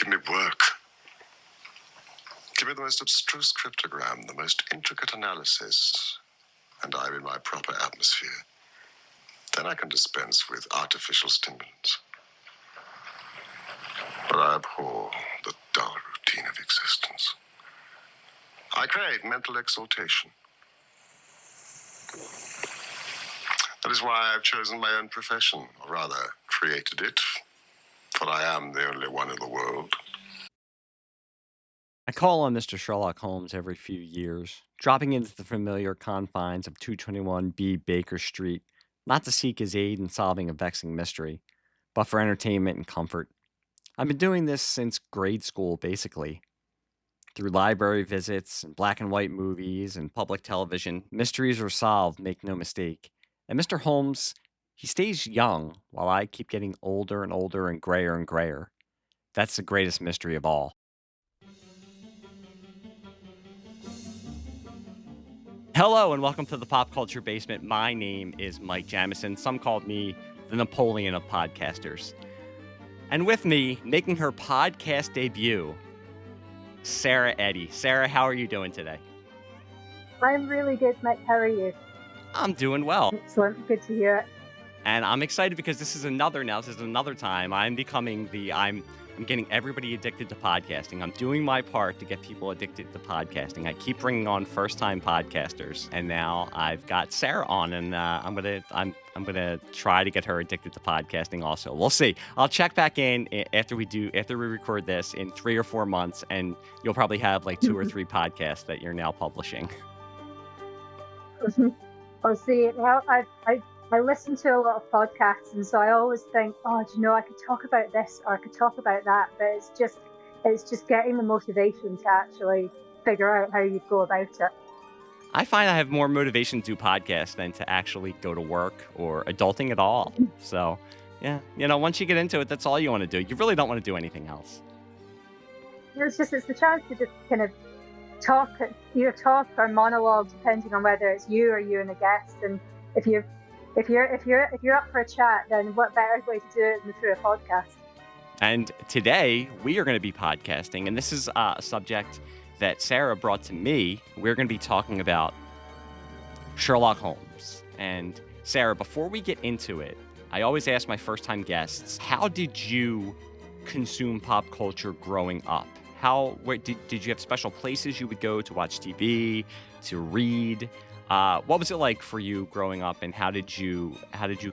Give me work. Give me the most abstruse cryptogram, the most intricate analysis, and I'm in my proper atmosphere. Then I can dispense with artificial stimulants. But I abhor the dull routine of existence. I crave mental exaltation. That is why I've chosen my own profession, or rather, created it, for I am the only one in the world. I call on Mr. Sherlock Holmes every few years, dropping into the familiar confines of 221B Baker Street, not to seek his aid in solving a vexing mystery, but for entertainment and comfort. I've been doing this since grade school, basically. Through library visits and black and white movies and public television, mysteries are solved, make no mistake. And Mr. Holmes, he stays young while I keep getting older and older and grayer. That's the greatest mystery of all. Hello and welcome to the Pop Culture Basement. My name is Mike Jamison. Some called me the Napoleon of podcasters. And with me, making her podcast debut, Sarah Eddy. Sarah, how are you doing today? I'm really good, Mike. How are you? I'm doing well. Excellent. Good to hear it. And I'm excited because this is another time I'm getting everybody addicted to podcasting. I'm doing my part to get people addicted to podcasting. I keep bringing on first-time podcasters, and now I've got Sarah on, and I'm gonna try to get her addicted to podcasting also. We'll see. I'll check back in after we record this in 3 or 4 months, and you'll probably have like 2 or 3 podcasts that you're now publishing. I'll see. Well, I listen to a lot of podcasts, and so I always think, I could talk about this or I could talk about that, but it's just getting the motivation to actually figure out how you go about it. I find I have more motivation to do podcasts than to actually go to work or adulting at all. So, yeah, once you get into it, that's all you want to do. You really don't want to do anything else. It's the chance to just kind of either talk or monologue, depending on whether it's you or you and a guest. And if you're up for a chat, then what better way to do it than through a podcast? And today we are going to be podcasting, and this is a subject that Sarah brought to me. We're going to be talking about Sherlock Holmes. And Sarah, before we get into it, I always ask my first-time guests, how did you consume pop culture growing up? Did you have special places you would go to watch TV, to read? What was it like for you growing up, and how did you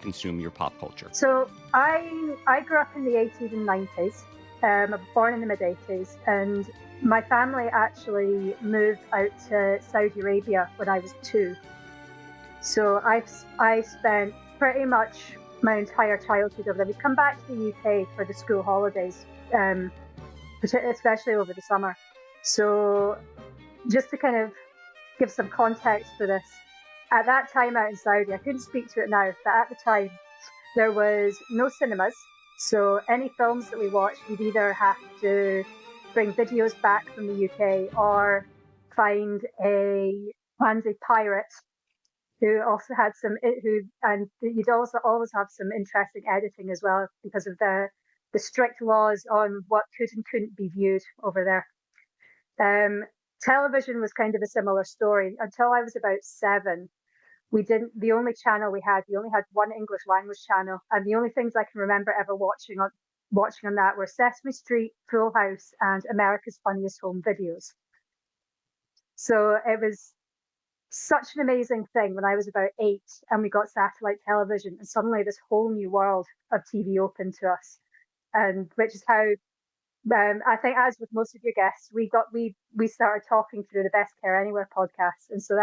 consume your pop culture? So I grew up in the 80s and 90s. I was born in the mid-80s, and my family actually moved out to Saudi Arabia when I was 2. So I spent pretty much my entire childhood over there. We'd come back to the UK for the school holidays, especially over the summer. So just to kind of give some context for this, at that time out in Saudi, I couldn't speak to it now, but at the time there was no cinemas. So any films that we watched, we'd either have to bring videos back from the UK or find a handy pirate who also had and you'd also always have some interesting editing as well because of the strict laws on what could and couldn't be viewed over there. Television was kind of a similar story. Until I was about 7, the only channel we had one English language channel, and the only things I can remember ever watching on that were Sesame Street, Full House, and America's Funniest Home Videos. So it was such an amazing thing when I was about 8 and we got satellite television, and suddenly this whole new world of TV opened to us, and which is how I think, as with most of your guests, we started talking through the Best Care Anywhere podcast, and so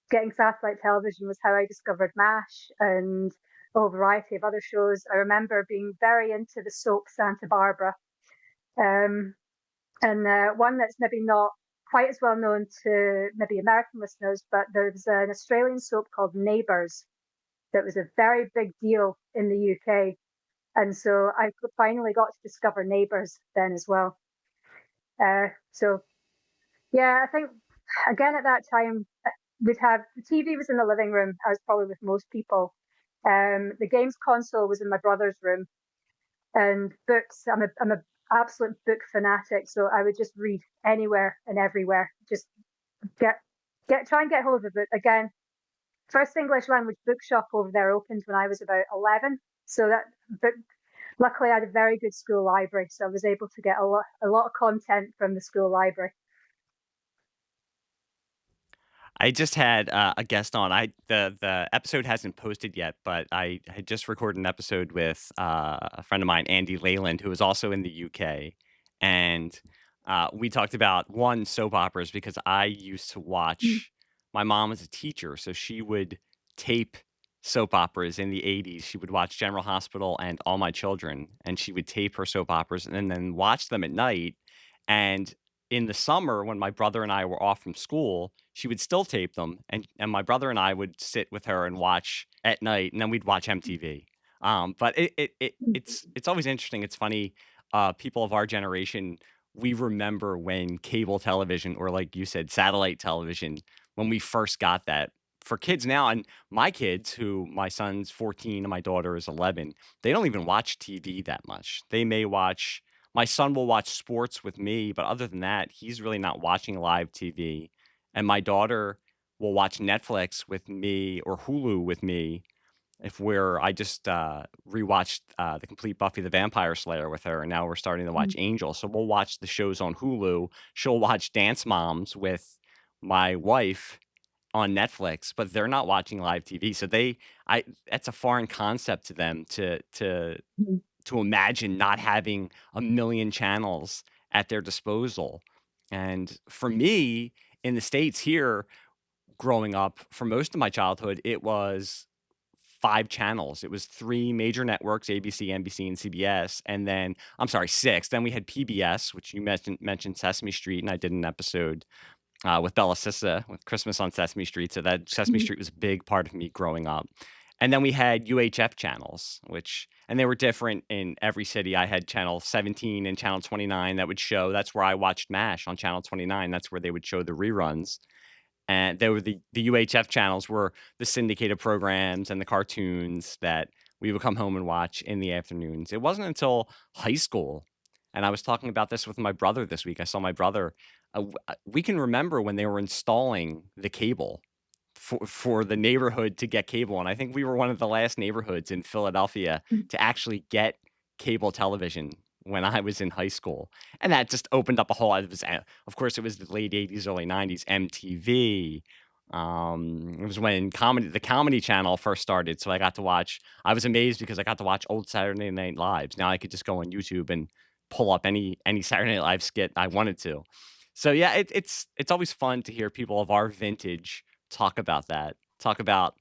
getting satellite television was how I discovered MASH and a whole variety of other shows. I remember being very into the soap Santa Barbara, and one that's maybe not quite as well known to maybe American listeners, but there was an Australian soap called Neighbours that was a very big deal in the UK. And so I finally got to discover Neighbours then as well. So, yeah, I think, again, at that time, the TV was in the living room, as probably with most people. The games console was in my brother's room. And books, absolute book fanatic, so I would just read anywhere and everywhere. Just get try and get hold of a book. Again, first English language bookshop over there opened when I was about 11. So that book, luckily I had a very good school library, so I was able to get a lot of content from the school library. I just had a guest on. The episode hasn't posted yet, but I had just recorded an episode with a friend of mine, Andy Leyland, who is also in the UK, and we talked about one soap operas because I used to Mm. watch. My mom was a teacher, so she would tape soap operas in the 80s. She would watch General Hospital and All My Children, and she would tape her soap operas and then watch them at night. And in the summer, when my brother and I were off from school, she would still tape them, and my brother and I would sit with her and watch at night, and then we'd watch MTV. But it's always interesting. It's funny. People of our generation, we remember when cable television, or like you said, satellite television, when we first got that. For kids now, and my kids, who my son's 14 and my daughter is 11, they don't even watch TV that much. They may watch My son will watch sports with me, but other than that, he's really not watching live TV. And my daughter will watch Netflix with me or Hulu with me if I just rewatched the complete Buffy the Vampire Slayer with her, and now we're starting to watch Mm. Angel. So we'll watch the shows on Hulu. She'll watch Dance Moms with my wife on Netflix, but they're not watching live TV. So that's a foreign concept to them Mm. to imagine not having a million channels at their disposal. And for me, in the States here, growing up, for most of my childhood, it was 5 channels. It was 3 major networks, ABC, NBC, and CBS, and then I'm sorry, 6. Then we had PBS, which you mentioned Sesame Street, and I did an episode with Bella Sissa with Christmas on Sesame Street. So that Sesame Mm. Street was a big part of me growing up. And then we had UHF channels, and they were different in every city. I had channel 17 and channel 29 that would show. That's where I watched MASH on channel 29. That's where they would show the reruns. And there were the UHF channels were the syndicated programs and the cartoons that we would come home and watch in the afternoons. It wasn't until high school, and I was talking about this with my brother this week. I saw my brother. We can remember when they were installing the cable for the neighborhood to get cable, and I think we were one of the last neighborhoods in Philadelphia Mm. to actually get cable television when I was in high school, and that just opened up a whole lot. It was, of course, it was the late '80s, early '90s, MTV. It was when the Comedy Channel first started, so I was amazed because I got to watch old Saturday Night Lives. Now I could just go on YouTube and pull up any Saturday Night Live skit I wanted to. So yeah, it's always fun to hear people of our vintage talk about that. Talk about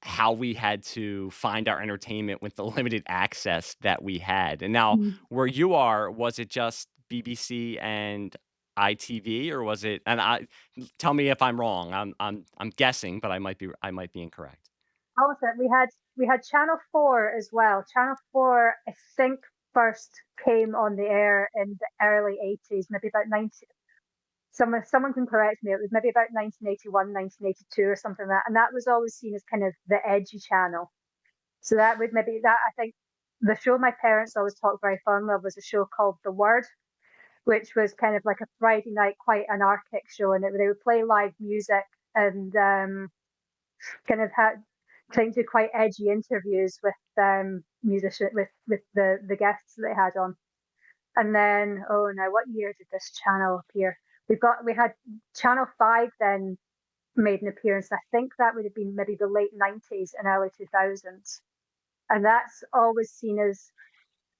how we had to find our entertainment with the limited access that we had. And now, Mm. where you are, was it just BBC and ITV, or was it? And tell me if I'm wrong. I'm guessing, but I might be incorrect. Also, we had Channel 4 as well. Channel 4, I think, first came on the air in the early 80s, maybe about 90. Someone can correct me. It was maybe about 1981, 1982, or something like that, and that was always seen as kind of the edgy channel. So that would maybe that I think the show my parents always talked very fondly of was a show called The Word, which was kind of like a Friday night, quite anarchic show, and they would play live music and kind of had trying to do quite edgy interviews with musician with the guests that they had on. And then, oh no, what year did this channel appear? We had Channel 5 then made an appearance. I think that would have been maybe the late 90s and early 2000s. And that's always seen as,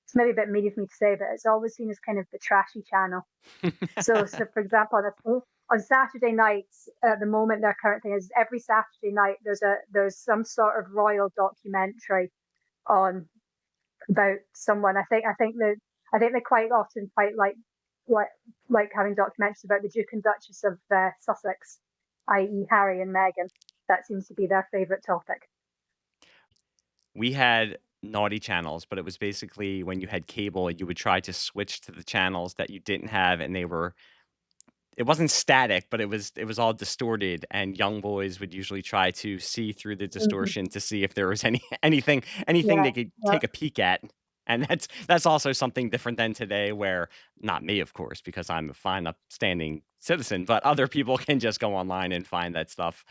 it's maybe a bit meaty for me to say, but it's always seen as kind of the trashy channel. So for example, on Saturday nights, at the moment, their current thing is every Saturday night there's some sort of royal documentary on about someone. I think they quite often quite like like having documentaries about the Duke and Duchess of Sussex, i.e., Harry and Meghan. That seems to be their favourite topic. We had naughty channels, but it was basically when you had cable, you would try to switch to the channels that you didn't have, and it wasn't static, but it was all distorted, and young boys would usually try to see through the Mm-hmm. distortion to see if there was anything Yeah, they could yeah, take a peek at, And that's also something different than today, where not me, of course, because I'm a fine, upstanding citizen, but other people can just go online and find that stuff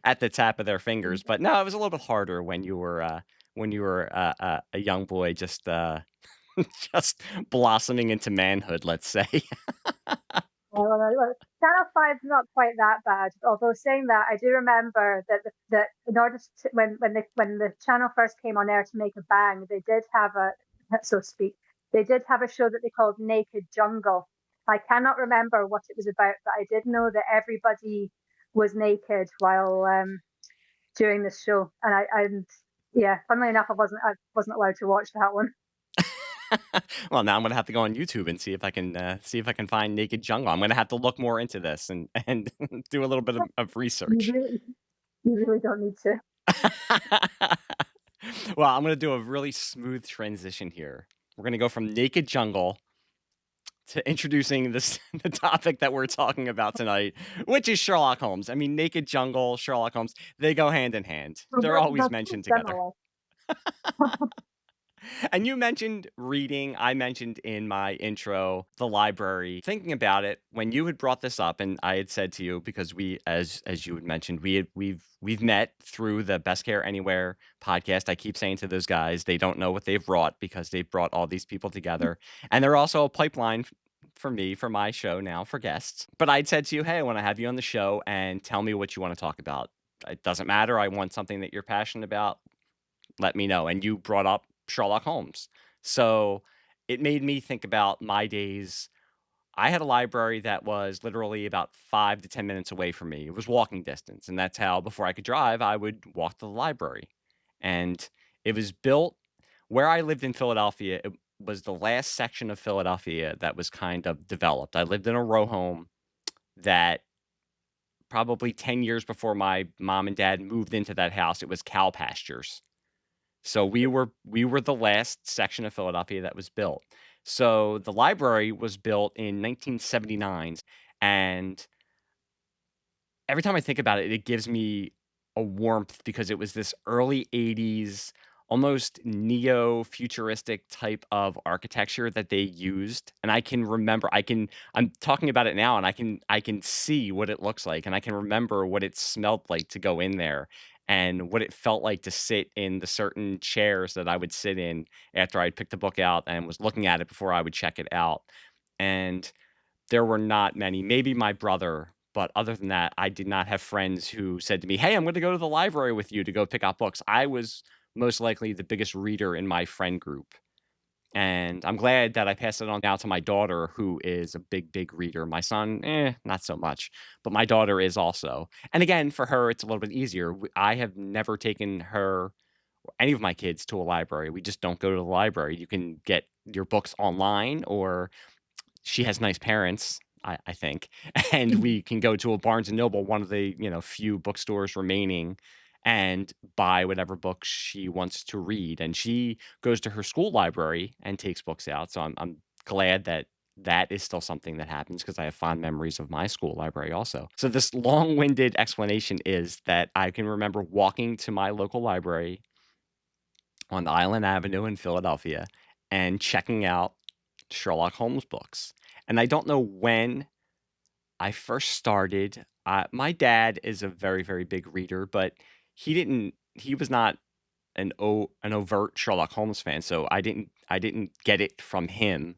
at the tap of their fingers. But no, it was a little bit harder when you were a young boy, just just blossoming into manhood, let's say. Well, Channel 5 not quite that bad. Although saying that, I do remember that that in order to, when the channel first came on air to make a bang, they did have a, so to speak, they did have a show that they called Naked Jungle. I cannot remember what it was about, but I did know that everybody was naked while during this show, and yeah, funnily enough, I wasn't allowed to watch that one. Well, now I'm gonna have to go on YouTube and see if I can find Naked Jungle. I'm gonna have to look more into this and do a little bit of You research. really, you really don't need to. Well, I'm gonna do a really smooth transition here. We're gonna go from Naked Jungle to introducing this the topic that we're talking about tonight, which is Sherlock Holmes. I mean, Naked Jungle, Sherlock Holmes, they go hand in hand. They're always That's mentioned together. similar. And you mentioned reading. I mentioned in my intro the library. Thinking about it, when you had brought this up, and I had said to you, because we, as you had mentioned, we've met through the Best Care Anywhere podcast. I keep saying to those guys, they don't know what they've brought because they've brought all these people together, and they're also a pipeline for me for my show now for guests. But I'd said to you, hey, I want to have you on the show and tell me what you want to talk about. It doesn't matter. I want something that you're passionate about, let me know. And you brought up Sherlock Holmes. So it made me think about my days. I had a library that was literally about 5 to 10 minutes away from me. It was walking distance. And that's how, before I could drive, I would walk to the library. And it was built where I lived in Philadelphia. It was the last section of Philadelphia that was kind of developed. I lived in a row home that probably 10 years before my mom and dad moved into that house, it was cow pastures. So we were the last section of Philadelphia that was built. So the library was built in 1979, and every time I think about it, it gives me a warmth because it was this early 80s, almost neo-futuristic type of architecture that they used. And I can remember, I'm talking about it now and I can see what it looks like and I can remember what it smelled like to go in there and what it felt like to sit in the certain chairs that I would sit in after I'd picked the book out and was looking at it before I would check it out. And there were not many, maybe my brother, but other than that, I did not have friends who said to me, "Hey, I'm gonna go to the library with you to go pick out books." I was most likely the biggest reader in my friend group, and I'm glad that I passed it on now to my daughter, who is a big, big reader. My son, not so much, but my daughter is also. And again, for her, it's a little bit easier. I have never taken her or any of my kids to a library. We just don't go to the library. You can get your books online or she has nice parents, I think, and we can go to a Barnes and Noble, one of the few bookstores remaining, and buy whatever books she wants to read. And she goes to her school library and takes books out. So I'm glad that that is still something that happens because I have fond memories of my school library also. So this long-winded explanation is that I can remember walking to my local library on Island Avenue in Philadelphia and checking out Sherlock Holmes books. And I don't know when I first started. My dad is a very, very big reader, but he was not an overt Sherlock Holmes fan, so I didn't get it from him.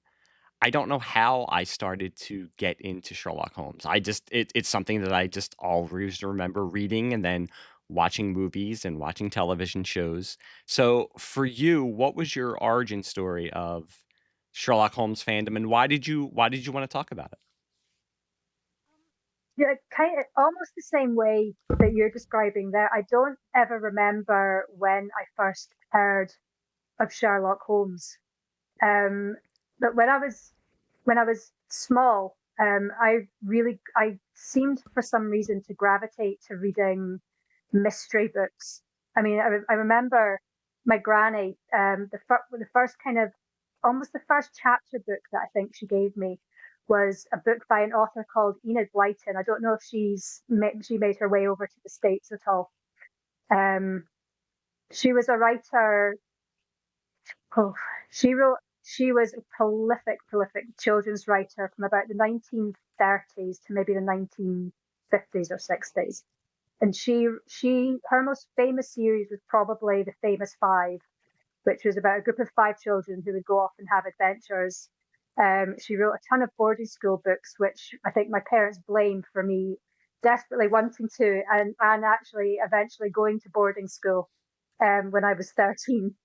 I don't know how I started to get into Sherlock Holmes. It's something that I just always remember reading and then watching movies and watching television shows. So for you, what was your origin story of Sherlock Holmes fandom and why did you want to talk about it? Yeah, kind of almost the same way that you're describing there. I don't ever remember when I first heard of Sherlock Holmes. Um, but when I was small, I seemed for some reason to gravitate to reading mystery books. I mean, I remember my granny, the first kind of almost the first chapter book that I think she gave me was a book by an author called Enid Blyton. I don't know if she made her way over to the States at all. Um, she was a writer Oh, she wrote. She was a prolific children's writer from about the 1930s to maybe the 1950s or 60s. And her most famous series was probably The Famous Five, which was about a group of five children who would go off and have adventures. She wrote a ton of boarding school books, which I think my parents blamed for me desperately wanting to and actually eventually going to boarding school when I was 13.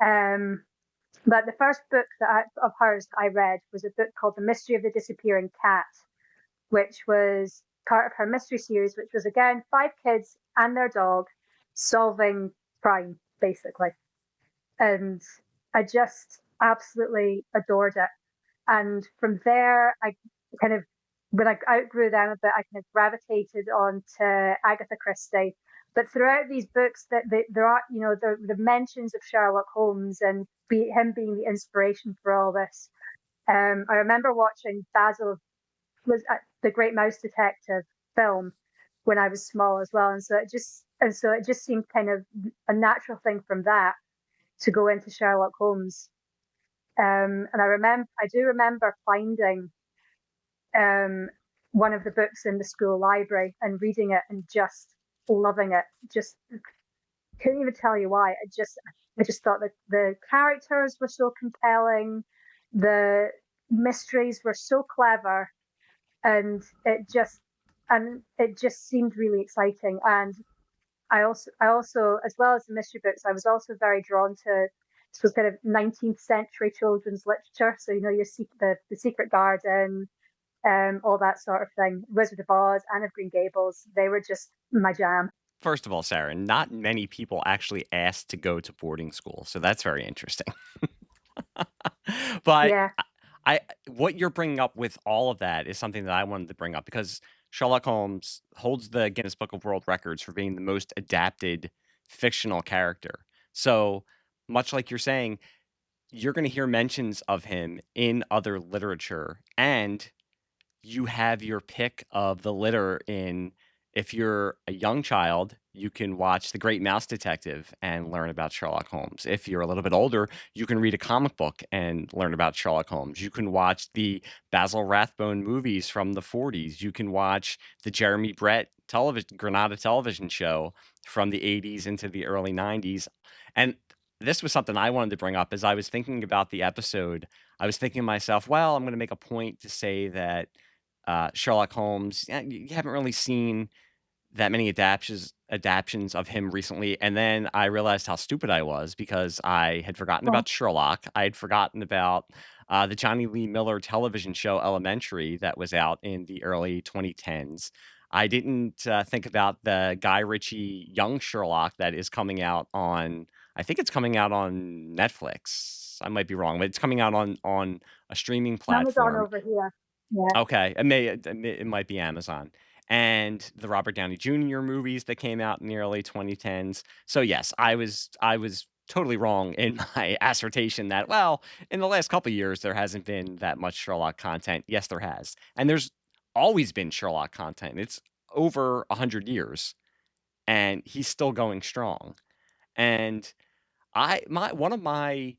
Um, but the first book of hers I read was a book called The Mystery of the Disappearing Cat, which was part of her mystery series, which was again five kids and their dog solving crime, basically. And I just absolutely adored it. And from there, I kind of, when I outgrew them a bit, I kind of gravitated onto Agatha Christie. But throughout these books, that there are, the mentions of Sherlock Holmes and him being the inspiration for all this. I remember watching Basil was the Great Mouse Detective film when I was small as well, and so it just seemed kind of a natural thing from that to go into Sherlock Holmes. And I do remember finding one of the books in the school library and reading it and just loving it. Just couldn't even tell you why. I just thought that the characters were so compelling, the mysteries were so clever, and it just seemed really exciting. And I also, as well as the mystery books, I was also very drawn to sort of kind of 19th century children's literature. So your the Secret Garden, all that sort of thing. Wizard of Oz, Anne of Green Gables. They were just my jam. First of all, Sarah, not many people actually asked to go to boarding school, so that's very interesting. But Yeah. what you're bringing up with all of that is something that I wanted to bring up because Sherlock Holmes holds the Guinness Book of World Records for being the most adapted fictional character. So, much like you're saying, you're going to hear mentions of him in other literature, and you have your pick of the litter in if you're a young child, you can watch The Great Mouse Detective and learn about Sherlock Holmes. If you're a little bit older, you can read a comic book and learn about Sherlock Holmes. You can watch the Basil Rathbone movies from the 40s. You can watch the Jeremy Brett Granada television show from the 80s into the early 90s. And this was something I wanted to bring up as I was thinking about the episode. I was thinking to myself, well, I'm going to make a point to say that Sherlock Holmes, you haven't really seen that many adaptions of him recently, and then I realized how stupid I was because I had forgotten Well, about Sherlock. I had forgotten about the Johnny Lee Miller television show Elementary that was out in the early 2010s. I didn't think about the Guy Ritchie Young Sherlock that is coming out on. I think it's coming out on Netflix. I might be wrong, but it's coming out on a streaming Amazon platform. over here. Yeah. Okay, it might be Amazon. And the Robert Downey Jr. movies that came out in the early 2010s. So yes, I was totally wrong in my assertion that, well, in the last couple of years there hasn't been that much Sherlock content. Yes, there has. And there's always been Sherlock content. It's over 100 years and he's still going strong. And one of my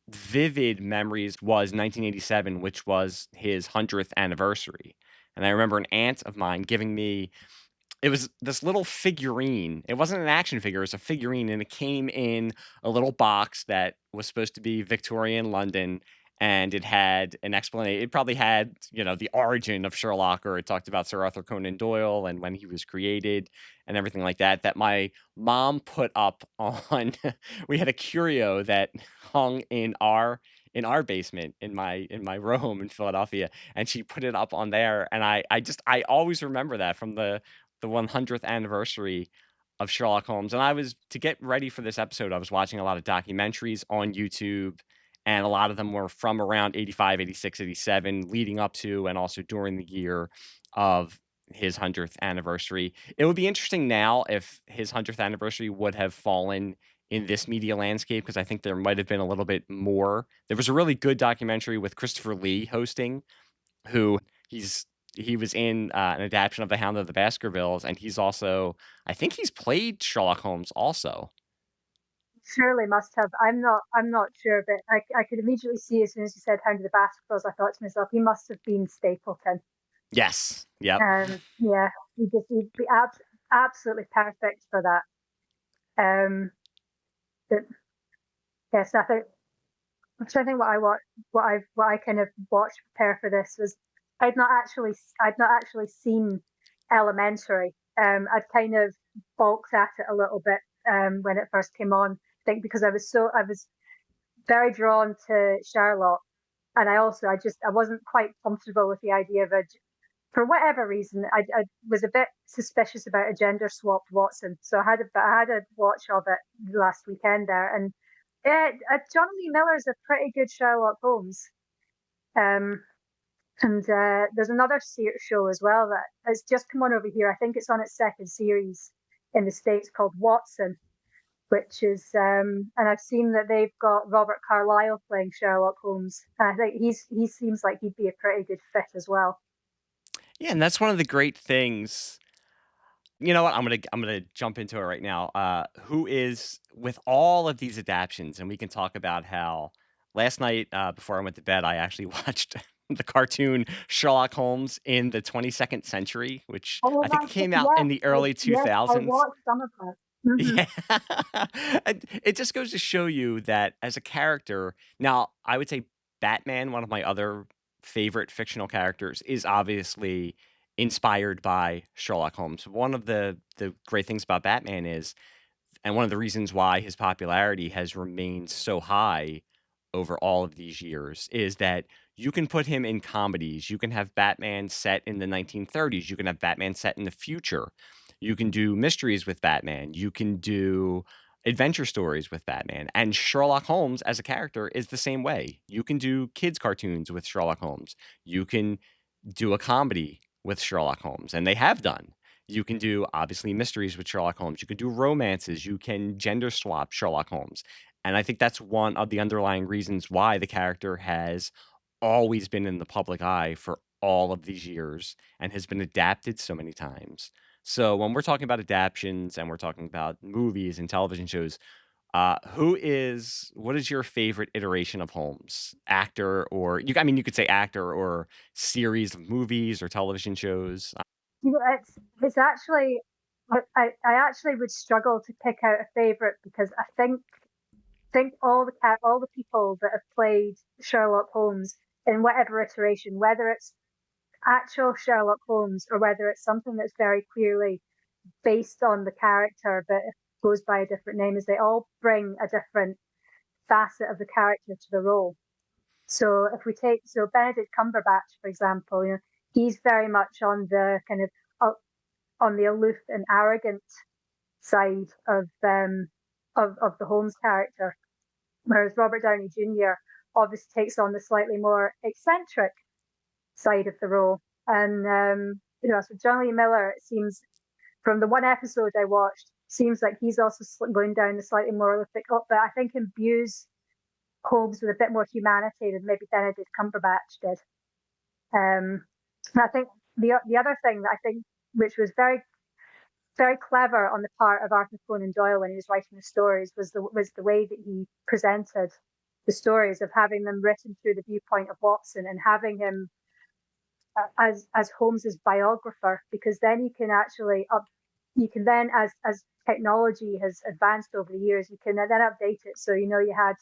vivid memories was 1987, which was his 100th anniversary. And I remember an aunt of mine giving me it was this little figurine. It wasn't an action figure, it was a figurine, and it came in a little box that was supposed to be Victorian London, and it had an explanation. It probably had, the origin of Sherlock, or it talked about Sir Arthur Conan Doyle and when he was created and everything like that, that my mom put up on we had a curio that hung in our basement in my room in Philadelphia, and she put it up on there, and I always remember that from the 100th anniversary of Sherlock Holmes. And to get ready for this episode, I was watching a lot of documentaries on YouTube, and a lot of them were from around 85, 86, 87, leading up to and also during the year of his 100th anniversary. It would be interesting now if his 100th anniversary would have fallen in this media landscape, because I think there might have been a little bit more. There was a really good documentary with Christopher Lee hosting, who he's he was in an adaptation of The Hound of the Baskervilles, and he's also, I think he's played Sherlock Holmes also. surely must have. I'm not sure, but I could immediately see as soon as you said Hound of the Baskervilles, I thought to myself, he must have been Stapleton. Yes. Yep. Yeah, he'd be absolutely perfect for that. But yes, I think I'm trying to think what I kind of watched to prepare for this was I'd not actually seen Elementary. I'd kind of balked at it a little bit when it first came on. I think because I was very drawn to Sherlock, and I wasn't quite comfortable with the idea of for whatever reason, I was a bit suspicious about a gender swapped Watson. So I had a watch of it last weekend there, and John Lee Miller is a pretty good Sherlock Holmes. Um, and there's another show as well that has just come on over here. I think it's on its second series in the States called Watson, which is, and I've seen that they've got Robert Carlyle playing Sherlock Holmes. And I think he seems like he'd be a pretty good fit as well. Yeah, and that's one of the great things. You know what? I'm gonna jump into it right now. Who is with all of these adaptions, and we can talk about how last night before I went to bed, I actually watched the cartoon Sherlock Holmes in the 22nd century, which Oh I think my, it came out yes, in the early I 2000s. watched some of that. Hmm. Yeah. And it just goes to show you that as a character now, I would say Batman, one of my other favorite fictional characters, is obviously inspired by Sherlock Holmes. One of the great things about Batman is and one of the reasons why his popularity has remained so high over all of these years is that you can put him in comedies. You can have Batman set in the 1930s. You can have Batman set in the future. You can do mysteries with Batman. You can do adventure stories with Batman. And Sherlock Holmes as a character is the same way. You can do kids' cartoons with Sherlock Holmes. You can do a comedy with Sherlock Holmes, and they have done. You can do obviously mysteries with Sherlock Holmes. You can do romances. You can gender swap Sherlock Holmes. And I think that's one of the underlying reasons why the character has always been in the public eye for all of these years and has been adapted so many times. So when we're talking about adaptions and we're talking about movies and television shows, what is your favorite iteration of Holmes? Actor or I mean, you could say actor or series of movies or television shows. You know, it's actually I actually would struggle to pick out a favorite because I think all the people that have played Sherlock Holmes in whatever iteration, whether it's actual Sherlock Holmes or whether it's something that's very clearly based on the character but goes by a different name, is they all bring a different facet of the character to the role. So if we take Benedict Cumberbatch, for example, he's very much on the kind of on the aloof and arrogant side of the Holmes character, whereas Robert Downey Jr. obviously takes on the slightly more eccentric side of the role. And so John Lee Miller, it seems from the one episode I watched, seems like he's also going down the slightly more prolific, but I think imbues Holmes with a bit more humanity than maybe Benedict Cumberbatch did. And I think the other thing that I think, which was very clever on the part of Arthur Conan Doyle when he was writing the stories, was the way that he presented the stories of having them written through the viewpoint of Watson and having him as Holmes's biographer, because then you can then as technology has advanced over the years, you can then update it. So you had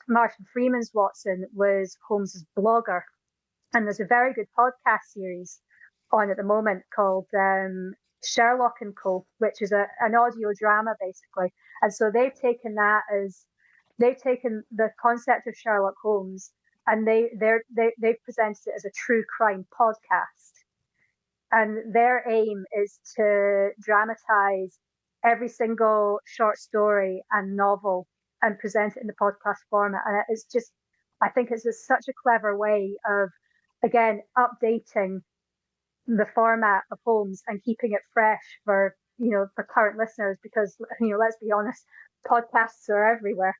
Martin Freeman's Watson was Holmes's blogger, and there's a very good podcast series on at the moment called Sherlock and Co, which is an audio drama basically. And so they've taken the concept of Sherlock Holmes and they've presented it as a true crime podcast. And their aim is to dramatize every single short story and novel and present it in the podcast format. And it's just, I think it's such a clever way of, again, updating the format of Holmes and keeping it fresh for current listeners, because let's be honest, podcasts are everywhere.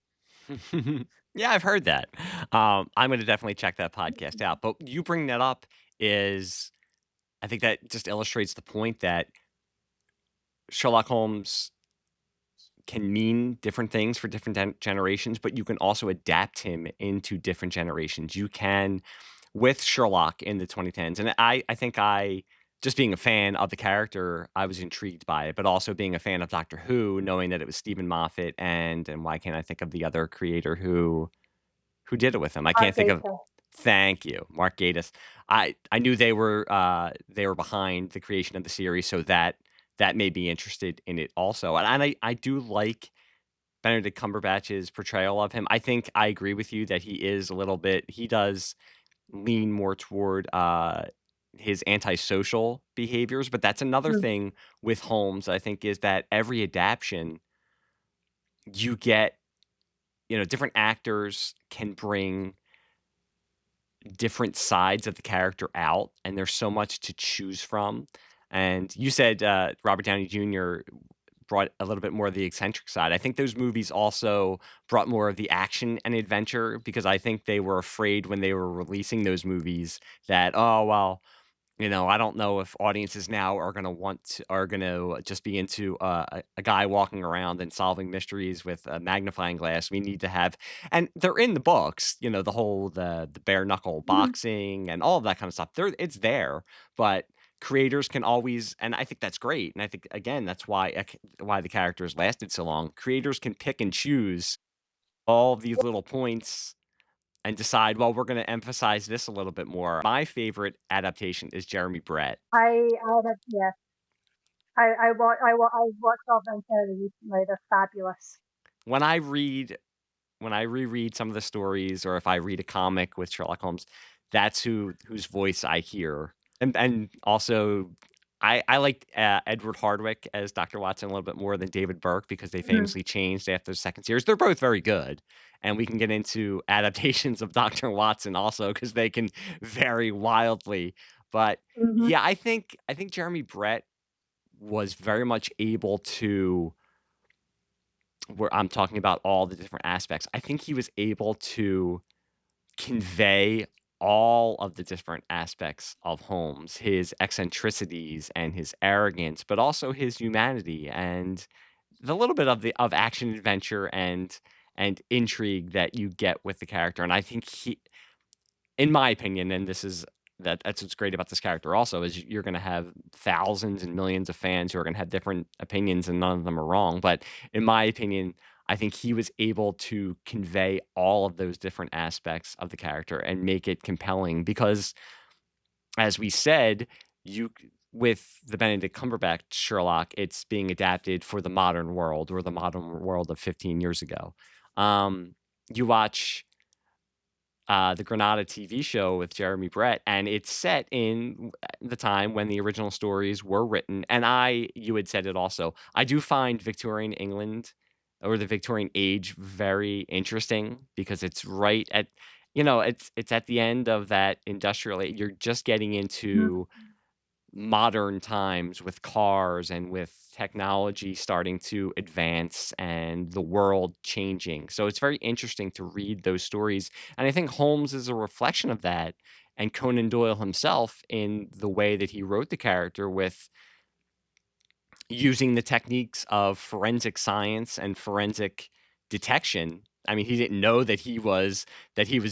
Yeah, I've heard that. I'm going to definitely check that podcast out. But you bring that up is, I think that just illustrates the point that Sherlock Holmes can mean different things for different generations, but you can also adapt him into different generations. You can, with Sherlock in the 2010s, and I think just being a fan of the character, I was intrigued by it, but also being a fan of Doctor Who, knowing that it was Stephen Moffat, and why can't I think of the other creator who did it with him? I can't think of. Data. Thank you, Mark Gatiss. I knew they were behind the creation of the series, so that made me interested in it also. And I do like Benedict Cumberbatch's portrayal of him. I think I agree with you that he is a little bit. He does lean more toward his antisocial behaviors, but that's another Mm, thing with Holmes. I think is that every adaptation you get, different actors can bring different sides of the character out, and there's so much to choose from. And you said Robert Downey Jr. brought a little bit more of the eccentric side. I think those movies also brought more of the action and adventure because I think they were afraid when they were releasing those movies that, oh, well, I don't know if audiences now are gonna just be into a guy walking around and solving mysteries with a magnifying glass. We need to have, and they're in the books, the bare knuckle mhm. boxing and all of that kind of stuff. It's there, but creators can always, and I think that's great. And I think again that's why the characters lasted so long. Creators can pick and choose all these little points and decide, well, we're going to emphasize this a little bit more. My favorite adaptation is Jeremy Brett. Yeah. I watched all of them fairly recently. They're fabulous. When I reread some of the stories, or if I read a comic with Sherlock Holmes, that's whose voice I hear. And also, I like Edward Hardwicke as Dr. Watson a little bit more than David Burke because they Mhm, famously changed after the second series. They're both very good, and we can get into adaptations of Dr. Watson also because they can vary wildly. But mhm. yeah, I think Jeremy Brett was very much able to, where I'm talking about all the different aspects. I think he was able to convey all of the different aspects of Holmes, his eccentricities and his arrogance, but also his humanity and the little bit of action adventure and intrigue that you get with the character. And I think in my opinion, and that's what's great about this character also is you're going to have thousands and millions of fans who are going to have different opinions and none of them are wrong. But in my opinion, I think he was able to convey all of those different aspects of the character and make it compelling because, as we said, you with the Benedict Cumberbatch Sherlock, it's being adapted for the modern world or the modern world of 15 years ago. You watch the Granada TV show with Jeremy Brett, and it's set in the time when the original stories were written. And you had said it also. I do find Victorian England or the Victorian age very interesting because it's right at, it's at the end of that industrial age. You're just getting Mhm. into modern times with cars and with technology starting to advance and the world changing. So it's very interesting to read those stories. And I think Holmes is a reflection of that. And Conan Doyle himself, in the way that he wrote the character, with using the techniques of forensic science and forensic detection. I mean, he didn't know that he was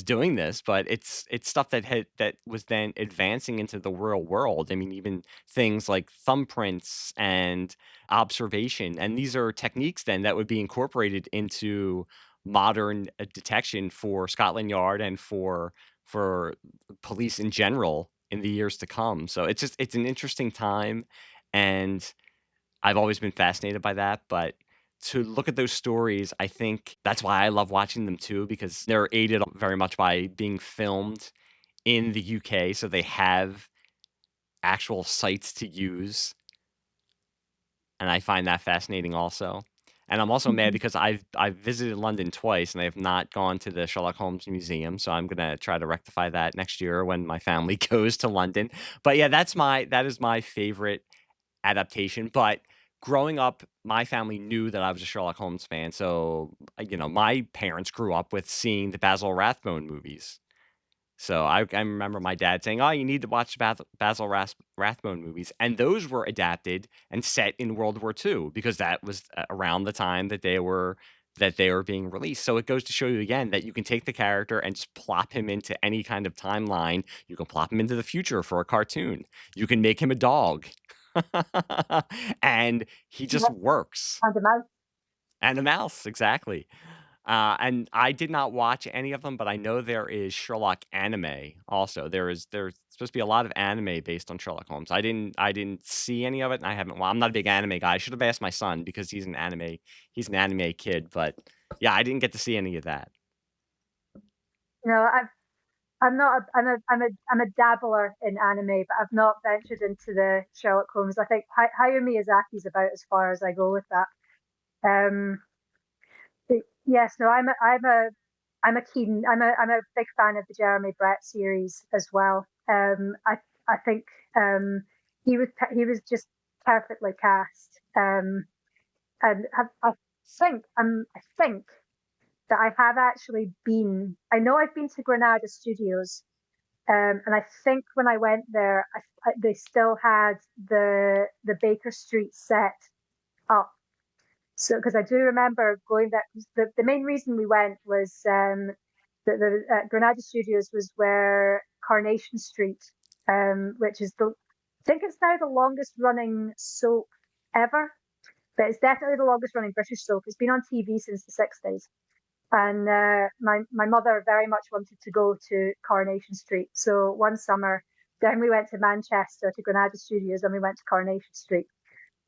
doing this, but it's stuff that was then advancing into the real world. I mean, even things like thumbprints and observation, and these are techniques then that would be incorporated into modern detection for Scotland Yard and for police in general in the years to come. So it's an interesting time, and I've always been fascinated by that, but to look at those stories, I think that's why I love watching them too, because they're aided very much by being filmed in the UK, so they have actual sites to use, and I find that fascinating also. And I'm also mad Mhm. because I've visited London twice and I have not gone to the Sherlock Holmes Museum, so I'm gonna try to rectify that next year when my family goes to London. But yeah, that is my favorite adaptation, but growing up, my family knew that I was a Sherlock Holmes fan, so, my parents grew up with seeing the Basil Rathbone movies, So I remember my dad saying, "Oh, you need to watch Basil Rathbone movies," and those were adapted and set in World War II because that was around the time that they were being released. So it goes to show you again that you can take the character and just plop him into any kind of timeline. You can plop him into the future for a cartoon. You can make him a dog, and he just works. And a mouse. And a mouse, exactly. And I did not watch any of them, but I know there is Sherlock anime also. There's supposed to be a lot of anime based on Sherlock Holmes. I didn't see any of it, and I haven't. Well, I'm not a big anime guy. I should have asked my son because he's an anime kid. But yeah, I didn't get to see any of that. No, I'm not. I'm a dabbler in anime, but I've not ventured into the Sherlock Holmes. I think Hayao Miyazaki's about as far as I go with that. Um, yes, no, I'm a keen. I'm a big fan of the Jeremy Brett series as well. I think he was just perfectly cast. And I think that I have actually been. I know I've been to Granada Studios, and I think when I went there, they still had the Baker Street set up. So, because I do remember going there, the main reason we went was the Granada Studios was where Coronation Street, which is I think it's now the longest running soap ever, but it's definitely the longest running British soap. It's been on TV since the 60s. And my mother very much wanted to go to Coronation Street. So one summer, then we went to Manchester to Granada Studios, and we went to Coronation Street.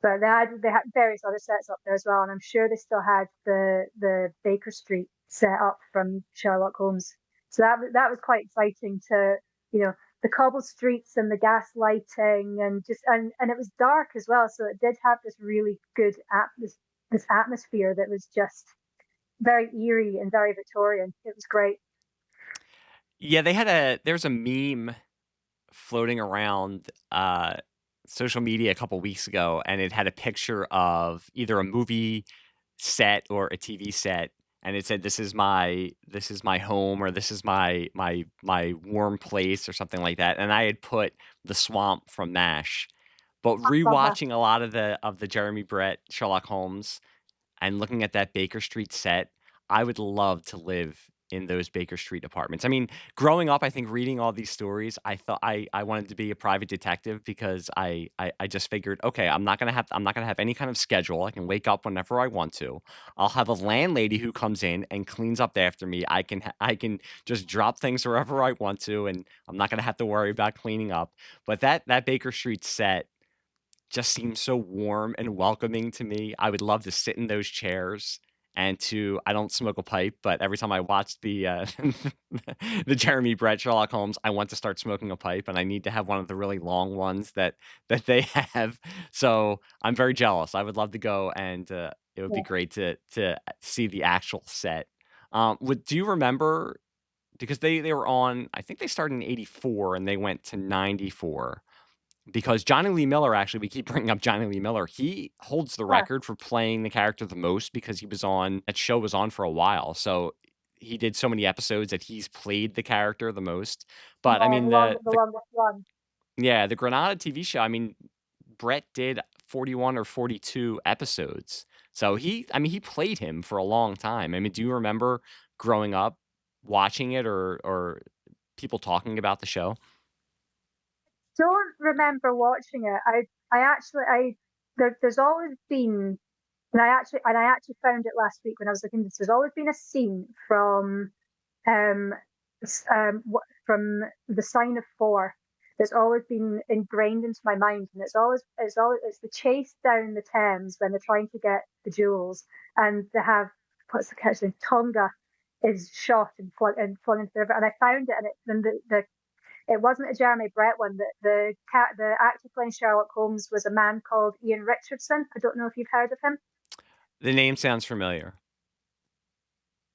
But they had various other sets up there as well, and I'm sure they still had the Baker Street set up from Sherlock Holmes. So that was quite exciting to, the cobble streets and the gas lighting, and it was dark as well, so it did have this really good this atmosphere that was just very eerie and very Victorian. It was great. Yeah, there's a meme floating around social media a couple weeks ago, and it had a picture of either a movie set or a TV set, and it said, this is my home," or "This is my warm place," or something like that. And I had put the swamp from MASH. But Love that. rewatching a lot of the Jeremy Brett Sherlock Holmes and looking at that Baker Street set, I would love to live in those Baker Street apartments. I mean, growing up, I think reading all these stories, I thought I wanted to be a private detective because I just figured, okay, I'm not gonna have any kind of schedule. I can wake up whenever I want to. I'll have a landlady who comes in and cleans up after me. I can just drop things wherever I want to, and I'm not gonna have to worry about cleaning up. But that Baker Street set just seems so warm and welcoming to me. I would love to sit in those chairs and I don't smoke a pipe, but every time I watch the Jeremy Brett Sherlock Holmes, I want to start smoking a pipe, and I need to have one of the really long ones that they have. So I'm very jealous. I would love to go, and it would be Yeah. great to see the actual set. Do you remember, because they were on, I think they started in 84 and they went to 94, because Johnny Lee Miller, actually, we keep bringing up Johnny Lee Miller. He holds the Yeah. record for playing the character the most because that show was on for a while. So he did so many episodes that he's played the character the most. But I Yeah, mean, the longest one. the Granada TV show, I mean, Brett did 41 or 42 episodes. So he played him for a long time. I mean, do you remember growing up watching it, or people talking about the show? Don't remember watching it. I actually there's always been, and I actually found it last week when I was looking at this. There's always been a scene from um from the Sign of Four that's always been ingrained into my mind, and it's the chase down the Thames when they're trying to get the jewels, and they have, what's the catch name, Tonga is shot and flung into the river, and I found it, and it wasn't a Jeremy Brett one. The actor playing Sherlock Holmes was a man called Ian Richardson. I don't know if you've heard of him. The name sounds familiar.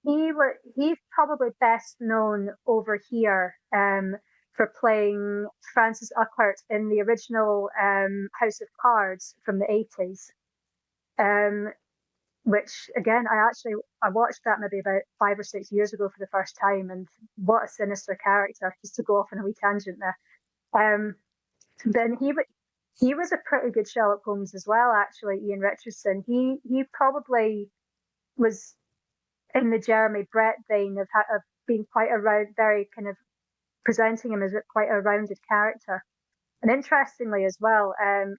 He's probably best known over here for playing Francis Urquhart in the original House of Cards from the 80s. Um, which again, I watched that maybe about 5 or 6 years ago for the first time, and what a sinister character! Just to go off on a wee tangent there. Um, then he was a pretty good Sherlock Holmes as well, actually. Ian Richardson. He probably was in the Jeremy Brett vein of being quite a very kind of presenting him as quite a rounded character. And interestingly as well,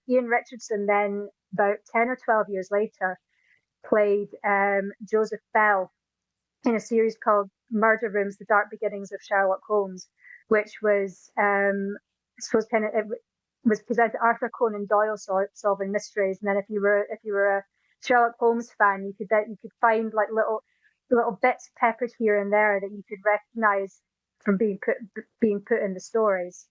Ian Richardson then about 10 or 12 years later played Joseph Bell in a series called Murder Rooms: The Dark Beginnings of Sherlock Holmes, which was I suppose kind of it was presented Arthur Conan Doyle solving mysteries. And then if you were a Sherlock Holmes fan, you could find like little bits peppered here and there that you could recognise from being put in the stories.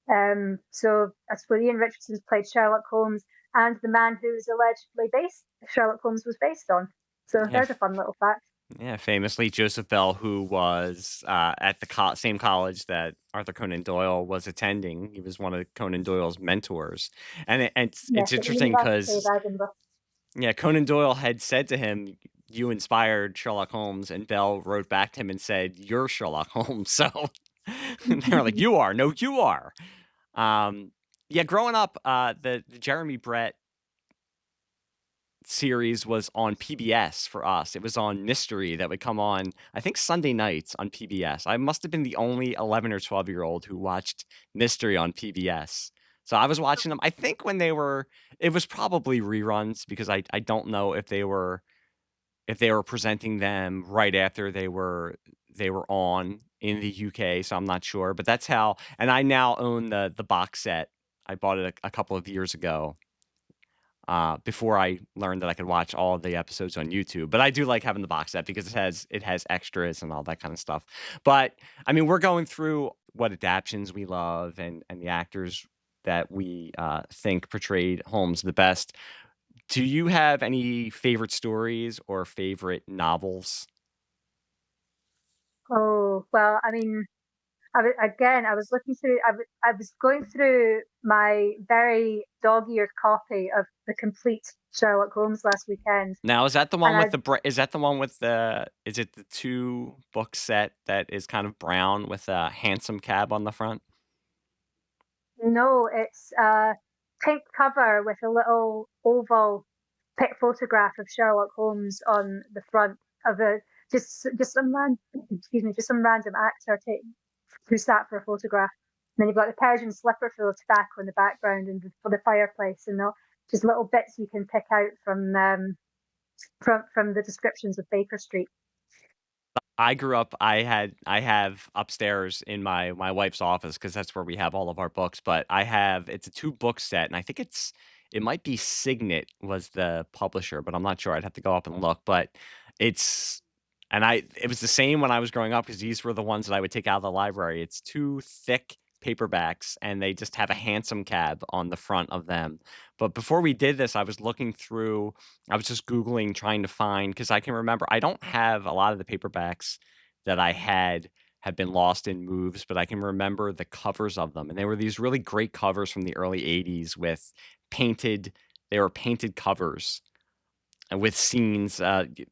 So I suppose Ian Richardson's played Sherlock Holmes and the man who's allegedly based Sherlock Holmes was based on. So Yeah, there's a fun little fact. yeah. Famously, Joseph Bell, who was at the same college that Arthur Conan Doyle was attending, he was one of Conan Doyle's mentors, and it's Yes, at the interesting University of because Edinburgh. yeah, Conan Doyle had said to him, "You inspired Sherlock Holmes," and Bell wrote back to him and said, "You're Sherlock Holmes." So they were like, "You are, no, you are." Yeah, growing up, the Jeremy Brett series was on PBS for us. It was on Mystery that would come on, I think, Sunday nights on PBS. I must have been the only 11 or 12-year-old who watched Mystery on PBS. So I was watching them. I think when it was probably reruns because I don't know if they were presenting them right after they were on in the UK, so I'm not sure. But that's how. And I now own the box set. I bought it a couple of years ago before I learned that I could watch all of the episodes on YouTube. But I do like having the box set because it has extras and all that kind of stuff. But I mean, we're going through what adaptations we love and the actors that we think portrayed Holmes the best. Do you have any favorite stories or favorite novels? Oh well, I mean, I was looking through. I was going through my very dog-eared copy of the complete Sherlock Holmes last weekend, Now, is that the and one with is that the one with is it the two book set that is kind of brown with a handsome cab on the front? no, it's a pink cover with a little oval photograph of Sherlock Holmes on the front of a just some excuse me, just some random actor who sat for a photograph. And then you've got the Persian slipper full of tobacco in the background and for the fireplace, and just little bits you can pick out from the descriptions of Baker Street. I grew up I have upstairs in my wife's office because that's where we have all of our books, but it's a 2-book set, and I think it might be Signet was the publisher, but I'm not sure. I'd have to go up and look, but it's it was the same when I was growing up because these were the ones that I would take out of the library. It's 2 thick paperbacks, and they just have a hansom cab on the front of them. But before we did this, I was just Googling trying to find because I can remember I don't have a lot of the paperbacks that I had have been lost in moves, but I can remember the covers of them. And they were these really great covers from the early 80s with painted, they were painted covers and with scenes, like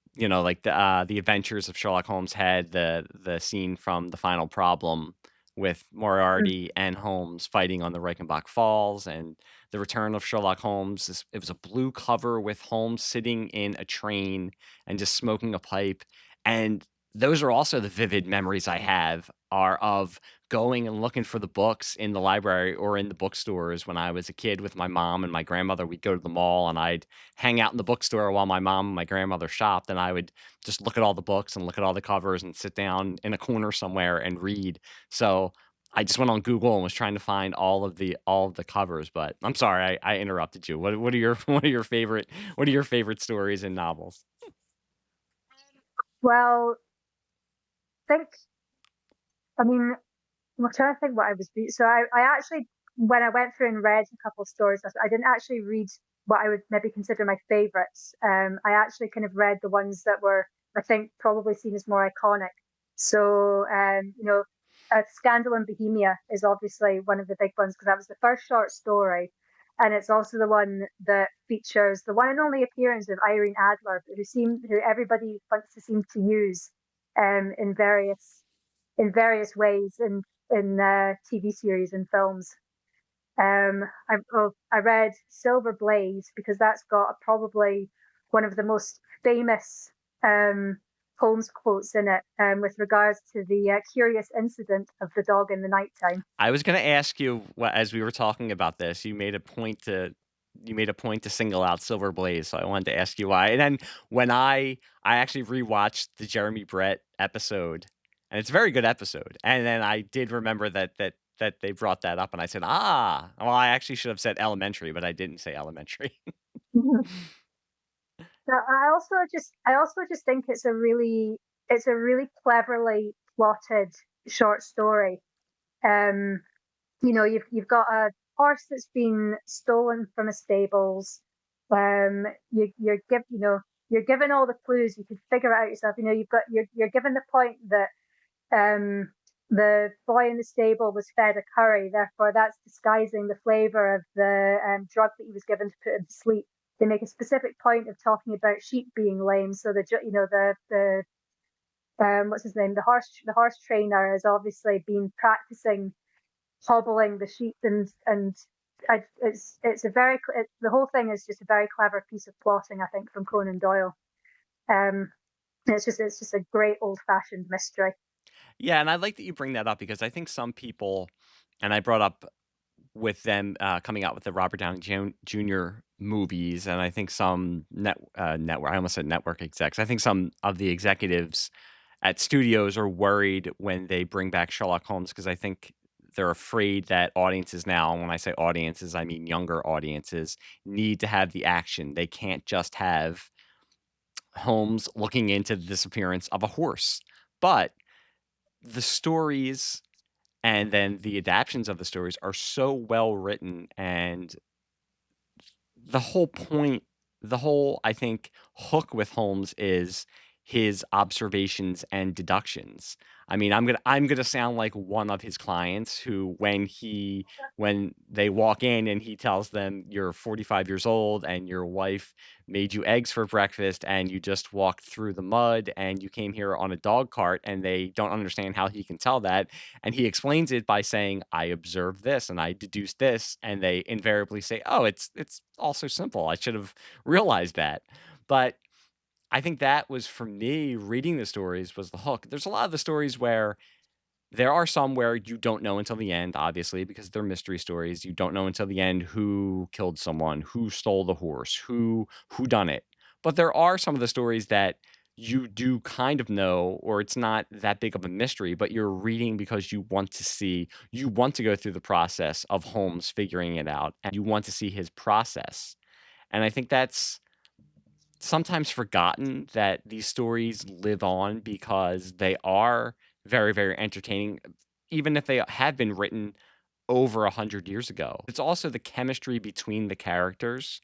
the Adventures of Sherlock Holmes had the scene from The Final Problem with Mm. Moriarty and Holmes fighting on the Reichenbach Falls, and The Return of Sherlock Holmes. It was a blue cover with Holmes sitting in a train and just smoking a pipe, and those are also the vivid memories I have are of going and looking for the books in the library or in the bookstores when I was a kid with my mom and my grandmother. We'd go to the mall and I'd hang out in the bookstore while my mom and my grandmother shopped, and I would just look at all the books and look at all the covers and sit down in a corner somewhere and read. So I just went on Google and was trying to find all of the covers. But I'm sorry, I interrupted you. What are your what are your favorite stories and novels? Well, think I mean, I'm trying to think what I was reading. So I actually, when I went through and read a couple of stories, I didn't actually read what I would maybe consider my favorites. I actually kind of read the ones that were, I think, probably seen as more iconic. So, Scandal in Bohemia is obviously one of the big ones because that was the first short story. and it's also the one that features the one and only appearance of Irene Adler, who everybody wants to seem to use in various ways in TV series and films. I read Silver Blaze because that's got probably one of the most famous Holmes quotes in it with regards to the curious incident of the dog in the nighttime. I was going to ask you, as we were talking about this, you made a point to single out Silver Blaze, so I wanted to ask you why. And then when I actually rewatched the Jeremy Brett episode, and it's a very good episode, and then I did remember that they brought that up, and I said, well, I actually should have said Elementary, but I didn't say Elementary. So I also just think it's a really cleverly plotted short story. You've got a horse that's been stolen from a stables. You're given all the clues. You can figure it out yourself. You're given the point that the boy in the stable was fed a curry, therefore that's disguising the flavor of the drug that he was given to put him to sleep. They make a specific point of talking about sheep being lame, so the what's his name, the horse trainer has obviously been practicing hobbling the sheep, and the whole thing is just a very clever piece of plotting, I think, from Conan Doyle. It's just a great old-fashioned mystery. Yeah, and I like that you bring that up because I think some people, and I brought up with them coming out with the Robert Downey Jr. movies, and I think some network, I almost said network execs. I think some of the executives at studios are worried when they bring back Sherlock Holmes because I think they're afraid that audiences now, and when I say audiences, I mean younger audiences, need to have the action. They can't just have Holmes looking into the disappearance of a horse. But the stories and then the adaptations of the stories are so well written, and the whole point, I think, hook with Holmes is his observations and deductions. I mean, I'm gonna sound like one of his clients who, when they walk in and he tells them you're 45 years old and your wife made you eggs for breakfast and you just walked through the mud and you came here on a dog cart, and they don't understand how he can tell that, and he explains it by saying, I observed this and I deduced this, and they invariably say, oh, it's all so simple, I should have realized that. But I think that was, for me, reading the stories was the hook. There's a lot of the stories where there are some where you don't know until the end, obviously, because they're mystery stories. You don't know until the end who killed someone, who stole the horse, who done it. But there are some of the stories that you do kind of know, or it's not that big of a mystery, but you're reading because you want to go through the process of Holmes figuring it out, and you want to see his process. And I think that's sometimes forgotten, that these stories live on because they are very, very entertaining, even if they have been written over 100 years ago. It's also the chemistry between the characters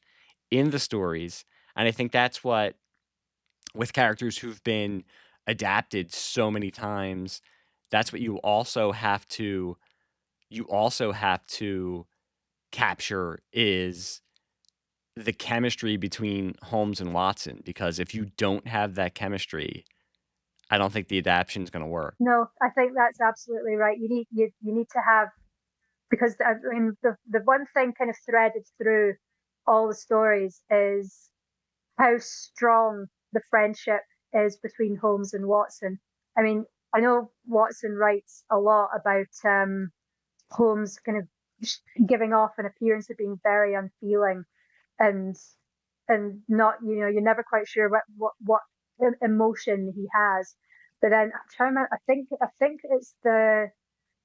in the stories. And I think that's what, with characters who've been adapted so many times, that's what you also have to capture, is the chemistry between Holmes and Watson, because if you don't have that chemistry, I don't think the adaptation is going to work. No, I think that's absolutely right. You need to have, because I mean the one thing kind of threaded through all the stories is how strong the friendship is between Holmes and Watson. I mean, I know Watson writes a lot about Holmes kind of giving off an appearance of being very unfeeling and not, you're never quite sure what emotion he has. But then I'm trying to, I think it's the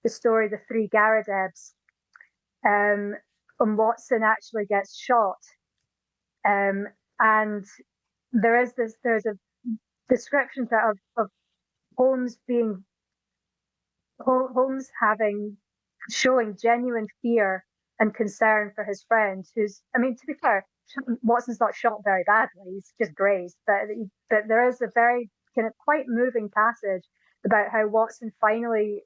story The Three Garridebs, and Watson actually gets shot, and there's a description of Holmes showing genuine fear and concern for his friend, who's, I mean, to be fair, Watson's not shot very badly, he's just grazed, but there is a very kind of quite moving passage about how Watson finally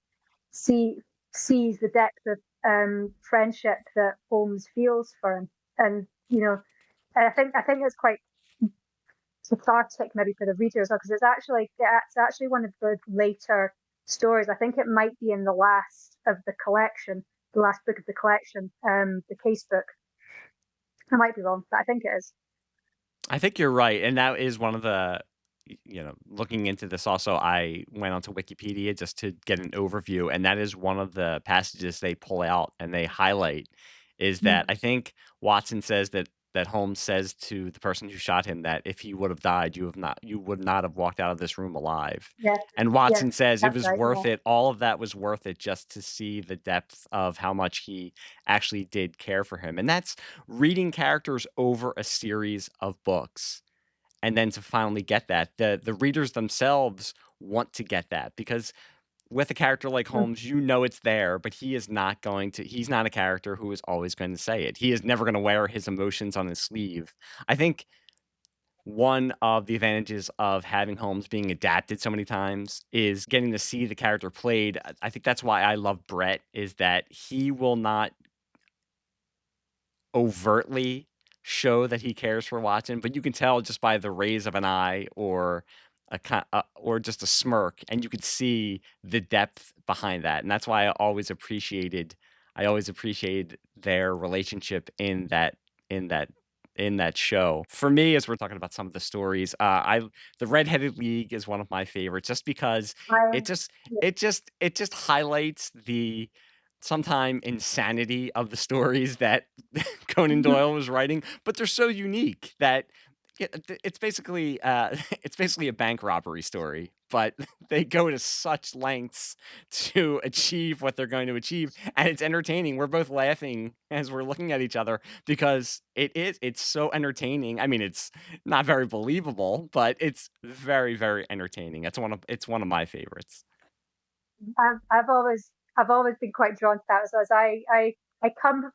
sees the depth friendship that Holmes feels for him, and I think it's quite cathartic maybe for the readers, because it's actually one of the later stories. I think it might be in the last of the collection, the last book of the collection, the case book. I might be wrong, but I think it is. I think you're right, and that is one of the looking into this also, I went onto Wikipedia just to get an overview, and that is one of the passages they pull out and they highlight is that I think Watson says that Holmes says to the person who shot him that if he would have died, you would not have walked out of this room alive. Yeah, And Watson says it that's was right. worth Yeah. it. All of that was worth it just to see the depth of how much he actually did care for him. And that's reading characters over a series of books. And then to finally get that, the readers themselves want to get that, because with a character like Holmes, it's there, but he's not a character who is always going to say it. He is never going to wear his emotions on his sleeve. I think one of the advantages of having Holmes being adapted so many times is getting to see the character played. I think that's why I love Brett, is that he will not overtly show that he cares for Watson, but you can tell just by the raise of an eye or or just a smirk, and you could see the depth behind that. And that's why I always appreciated their relationship in that in that show. For me, as we're talking about some of the stories, the Red-Headed League is one of my favorites, just because I, it just it just highlights the sometime insanity of the stories that Conan Doyle was writing, but they're so unique that it's basically it's basically a bank robbery story, but they go to such lengths to achieve what they're going to achieve, and it's entertaining. We're both laughing as we're looking at each other because it's so entertaining. I mean, it's not very believable, but it's very, very entertaining. It's one of my favorites. I've always been quite drawn to that. So as I come,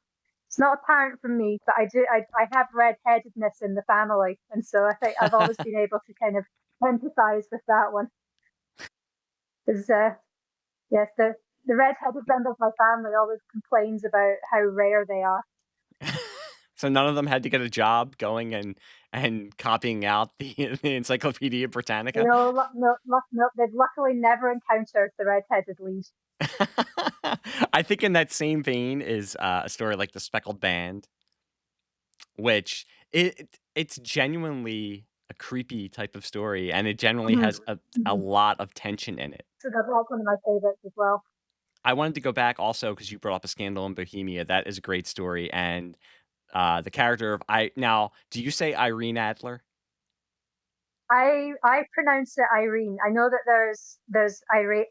it's not apparent from me, but I have red-headedness in the family, and so I think I've always been able to kind of empathize with that one. Because yes, the red-headed member of my family always complains about how rare they are. So none of them had to get a job going and copying out the Encyclopedia Britannica. No, they've luckily never encountered the red-headed lead. I think in that same vein is a story like The Speckled Band, which it's genuinely a creepy type of story, and it generally has a lot of tension in it. So that's one of my favorites as well. I wanted to go back also because you brought up A Scandal in Bohemia. That is a great story, and the character of now, do you say Irene Adler? I pronounce it Irene. I know that there's Irene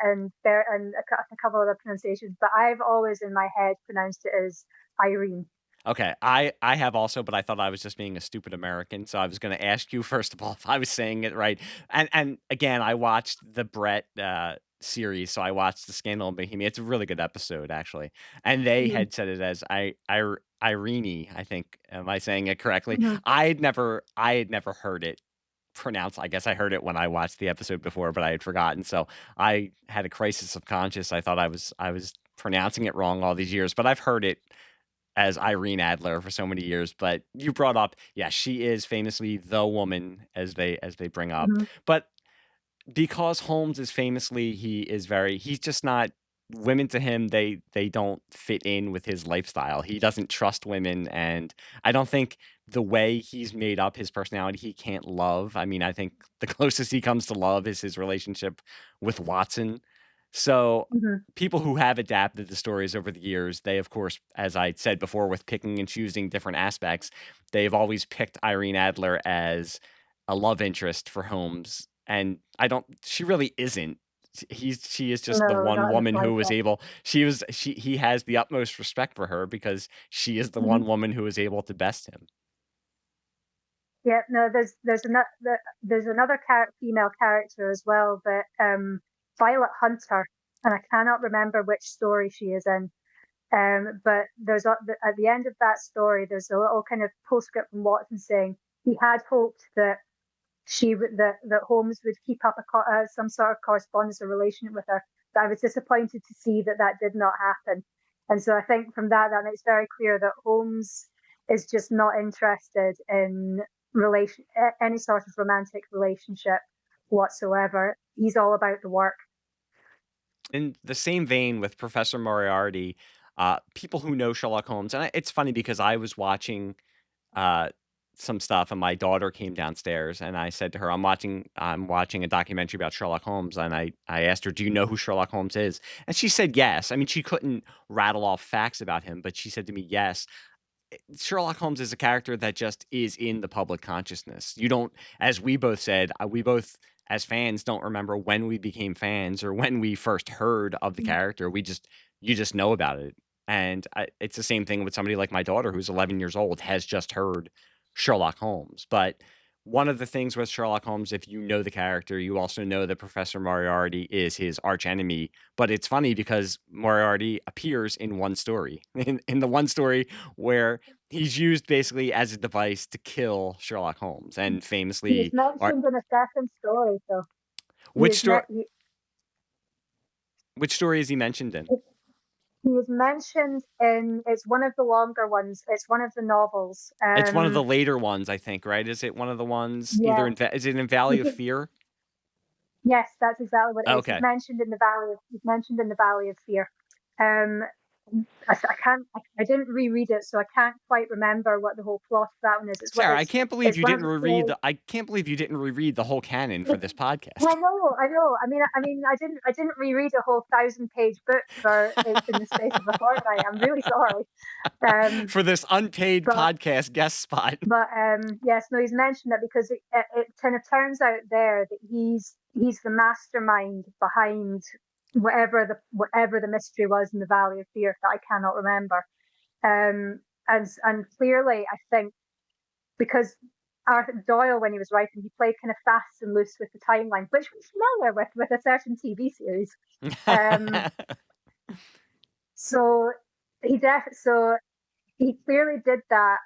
and a couple other pronunciations, but I've always in my head pronounced it as Irene. Okay, I have also, but I thought I was just being a stupid American, so I was going to ask you first of all if I was saying it right. And again, I watched the Brett series, so I watched The Scandal in Bohemia. It's a really good episode, actually. And they had said it as Irene, I think. Am I saying it correctly? I had never heard it pronounced. I guess I heard it when I watched the episode before, but I had forgotten. So I had a crisis of conscience. I thought I was pronouncing it wrong all these years, but I've heard it as Irene Adler for so many years. But you brought up, yeah, she is famously the woman, as they bring up. But because Holmes is famously, he's just not, women to him, they don't fit in with his lifestyle. He doesn't trust women, and I don't think the way he's made up his personality, he can't love. I mean, I think the closest he comes to love is his relationship with Watson. So people who have adapted the stories over the years, they, of course, as I said before, with picking and choosing different aspects, they've always picked Irene Adler as a love interest for Holmes. And she really isn't. She is just the one woman who was able, he has the utmost respect for her because she is the one woman who was able to best him. Yeah, no, there's another female character as well, that Violet Hunter, and I cannot remember which story she is in. But at the end of that story, there's a little kind of postscript from Watson saying he had hoped that that Holmes would keep up some sort of correspondence or relation with her, I was disappointed to see that that did not happen. And so I think from that makes very clear that Holmes is just not interested in any sort of romantic relationship whatsoever. He's all about the work. In the same vein with Professor Moriarty, people who know Sherlock Holmes, and it's funny because I was watching uh, some stuff, and my daughter came downstairs, and I said to her, I'm watching a documentary about Sherlock Holmes," and I asked her, "Do you know who Sherlock Holmes is?" And she said yes. I mean, she couldn't rattle off facts about him, but she said to me, "Yes." Sherlock Holmes is a character that just is in the public consciousness. You don't, as we both said, we both as fans don't remember when we became fans or when we first heard of the character. You just know about it. And it's the same thing with somebody like my daughter who's 11 years old has just heard Sherlock Holmes. But one of the things with Sherlock Holmes, if you know the character, you also know that Professor Moriarty is his archenemy. But it's funny because Moriarty appears in one story. In the one story where he's used basically as a device to kill Sherlock Holmes, and He is famously, mentioned in a second story, though. He which is, story? Which story is he mentioned in? he is mentioned in, it's one of the longer ones. It's one of the novels. It's one of the later ones, I think. Right? Is it one of the ones? Yeah. Is it in Valley of Fear? Yes, that's exactly what it is. Okay. He's mentioned in the Valley of Fear. I didn't reread it, so I can't quite remember what the whole plot of that one is. Sarah, I can't believe you didn't reread I can't believe you didn't reread the whole canon for this podcast. I know. I mean, I didn't reread a whole 1,000-page book in the space of a fortnight. I'm really sorry. For this unpaid podcast guest spot. But yes, no, he's mentioned it because it kind of turns out there that he's the mastermind behind whatever the mystery was in the Valley of Fear that I cannot remember. And clearly, I think because Arthur Doyle, when he was writing, he played kind of fast and loose with the timeline, which we're familiar with a certain TV series. So he clearly did that.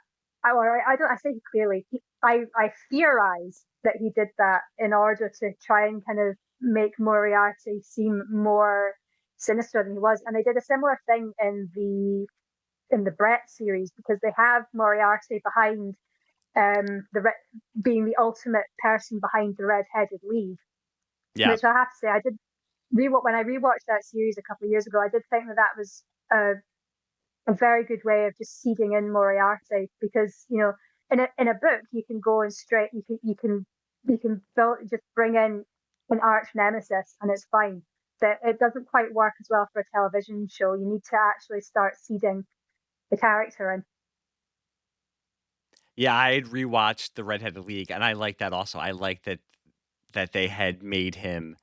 I say he clearly. I theorize that he did that in order to try and kind of make Moriarty seem more sinister than he was. And they did a similar thing in the Brett series, because they have Moriarty behind being the ultimate person behind the Red-Headed League. Yeah. Which I have to say, I did when I rewatched that series a couple of years ago, I did think that was a very good way of just seeding in Moriarty, because in a book you can go and straight you can just bring in an arch nemesis and it's fine. But it doesn't quite work as well for a television show. You need to actually start seeding the character in. Yeah, I had rewatched the Red-Headed League, and I like that also. I like that they had made him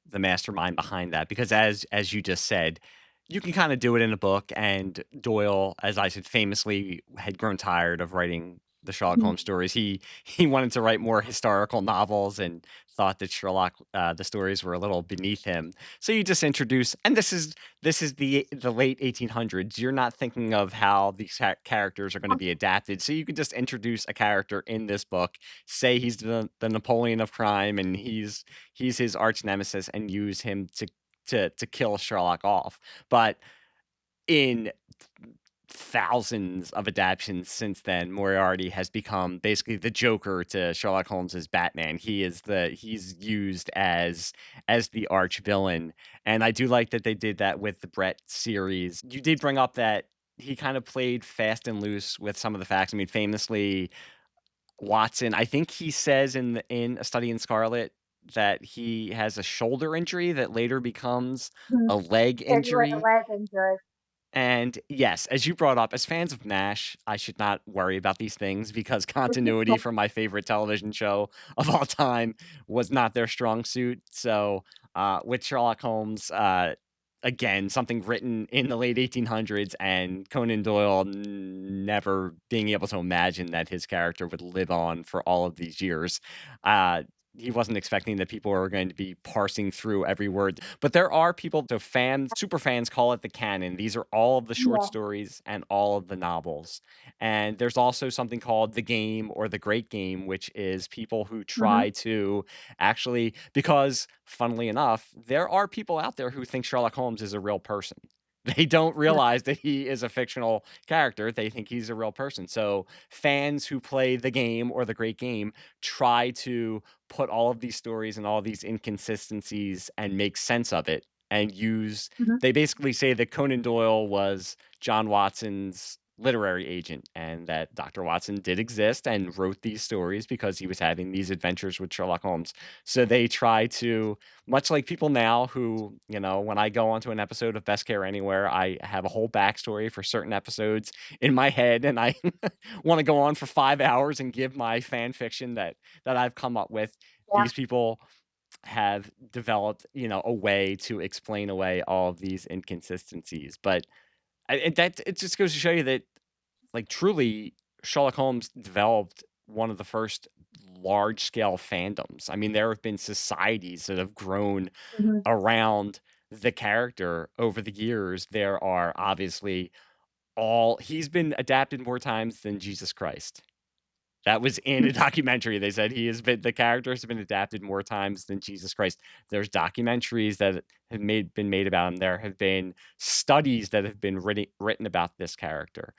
the mastermind behind that, because as you just said, you can kind of do it in a book, and Doyle, as I said, famously had grown tired of writing the Sherlock Holmes stories. He wanted to write more historical novels and thought that Sherlock the stories were a little beneath him. So you just introduce, and this is the late 1800s. You're not thinking of how these characters are going to be adapted. So you could just introduce a character in this book, say he's the Napoleon of crime, and he's his arch nemesis, and use him to kill Sherlock off. But in thousands of adaptations since then, Moriarty has become basically the Joker to Sherlock Holmes's Batman. He's used as the arch villain. And I do like that they did that with the Brett series. You did bring up that he kind of played fast and loose with some of the facts. I mean, famously, Watson, I think he says in A Study in Scarlet that he has a shoulder injury that later becomes a leg injury. A leg injury. And yes, as you brought up, as fans of MASH, I should not worry about these things, because continuity from my favorite television show of all time was not their strong suit. So with Sherlock Holmes, again, something written in the late 1800s, and Conan Doyle never being able to imagine that his character would live on for all of these years. he wasn't expecting that people are going to be parsing through every word. But there are people, so fans, super fans call it the canon. These are all of the short Yeah. stories and all of the novels. And there's also something called the game or the great game, which is people who try to actually, because funnily enough, there are people out there who think Sherlock Holmes is a real person. They don't Yeah. realize that he is a fictional character. They think he's a real person. So fans who play the game or the great game try to put all of these stories and all these inconsistencies and make sense of it and use Mhm. they basically say that Conan Doyle was John Watson's literary agent and that Dr. Watson did exist and wrote these stories because he was having these adventures with Sherlock Holmes. So they try to, much like people now who, when I go onto an episode of Best Care Anywhere, I have a whole backstory for certain episodes in my head and I want to go on for 5 hours and give my fan fiction that I've come up with. Yeah. These people have developed, a way to explain away all of these inconsistencies. But it just goes to show you that, like, truly, Sherlock Holmes developed one of the first large scale fandoms. I mean, there have been societies that have grown Mhm. around the character over the years. There are obviously he's been adapted more times than Jesus Christ. That was in a documentary. They said the character has been adapted more times than Jesus Christ. There's documentaries that have been made about him. There have been studies that have been written about this character.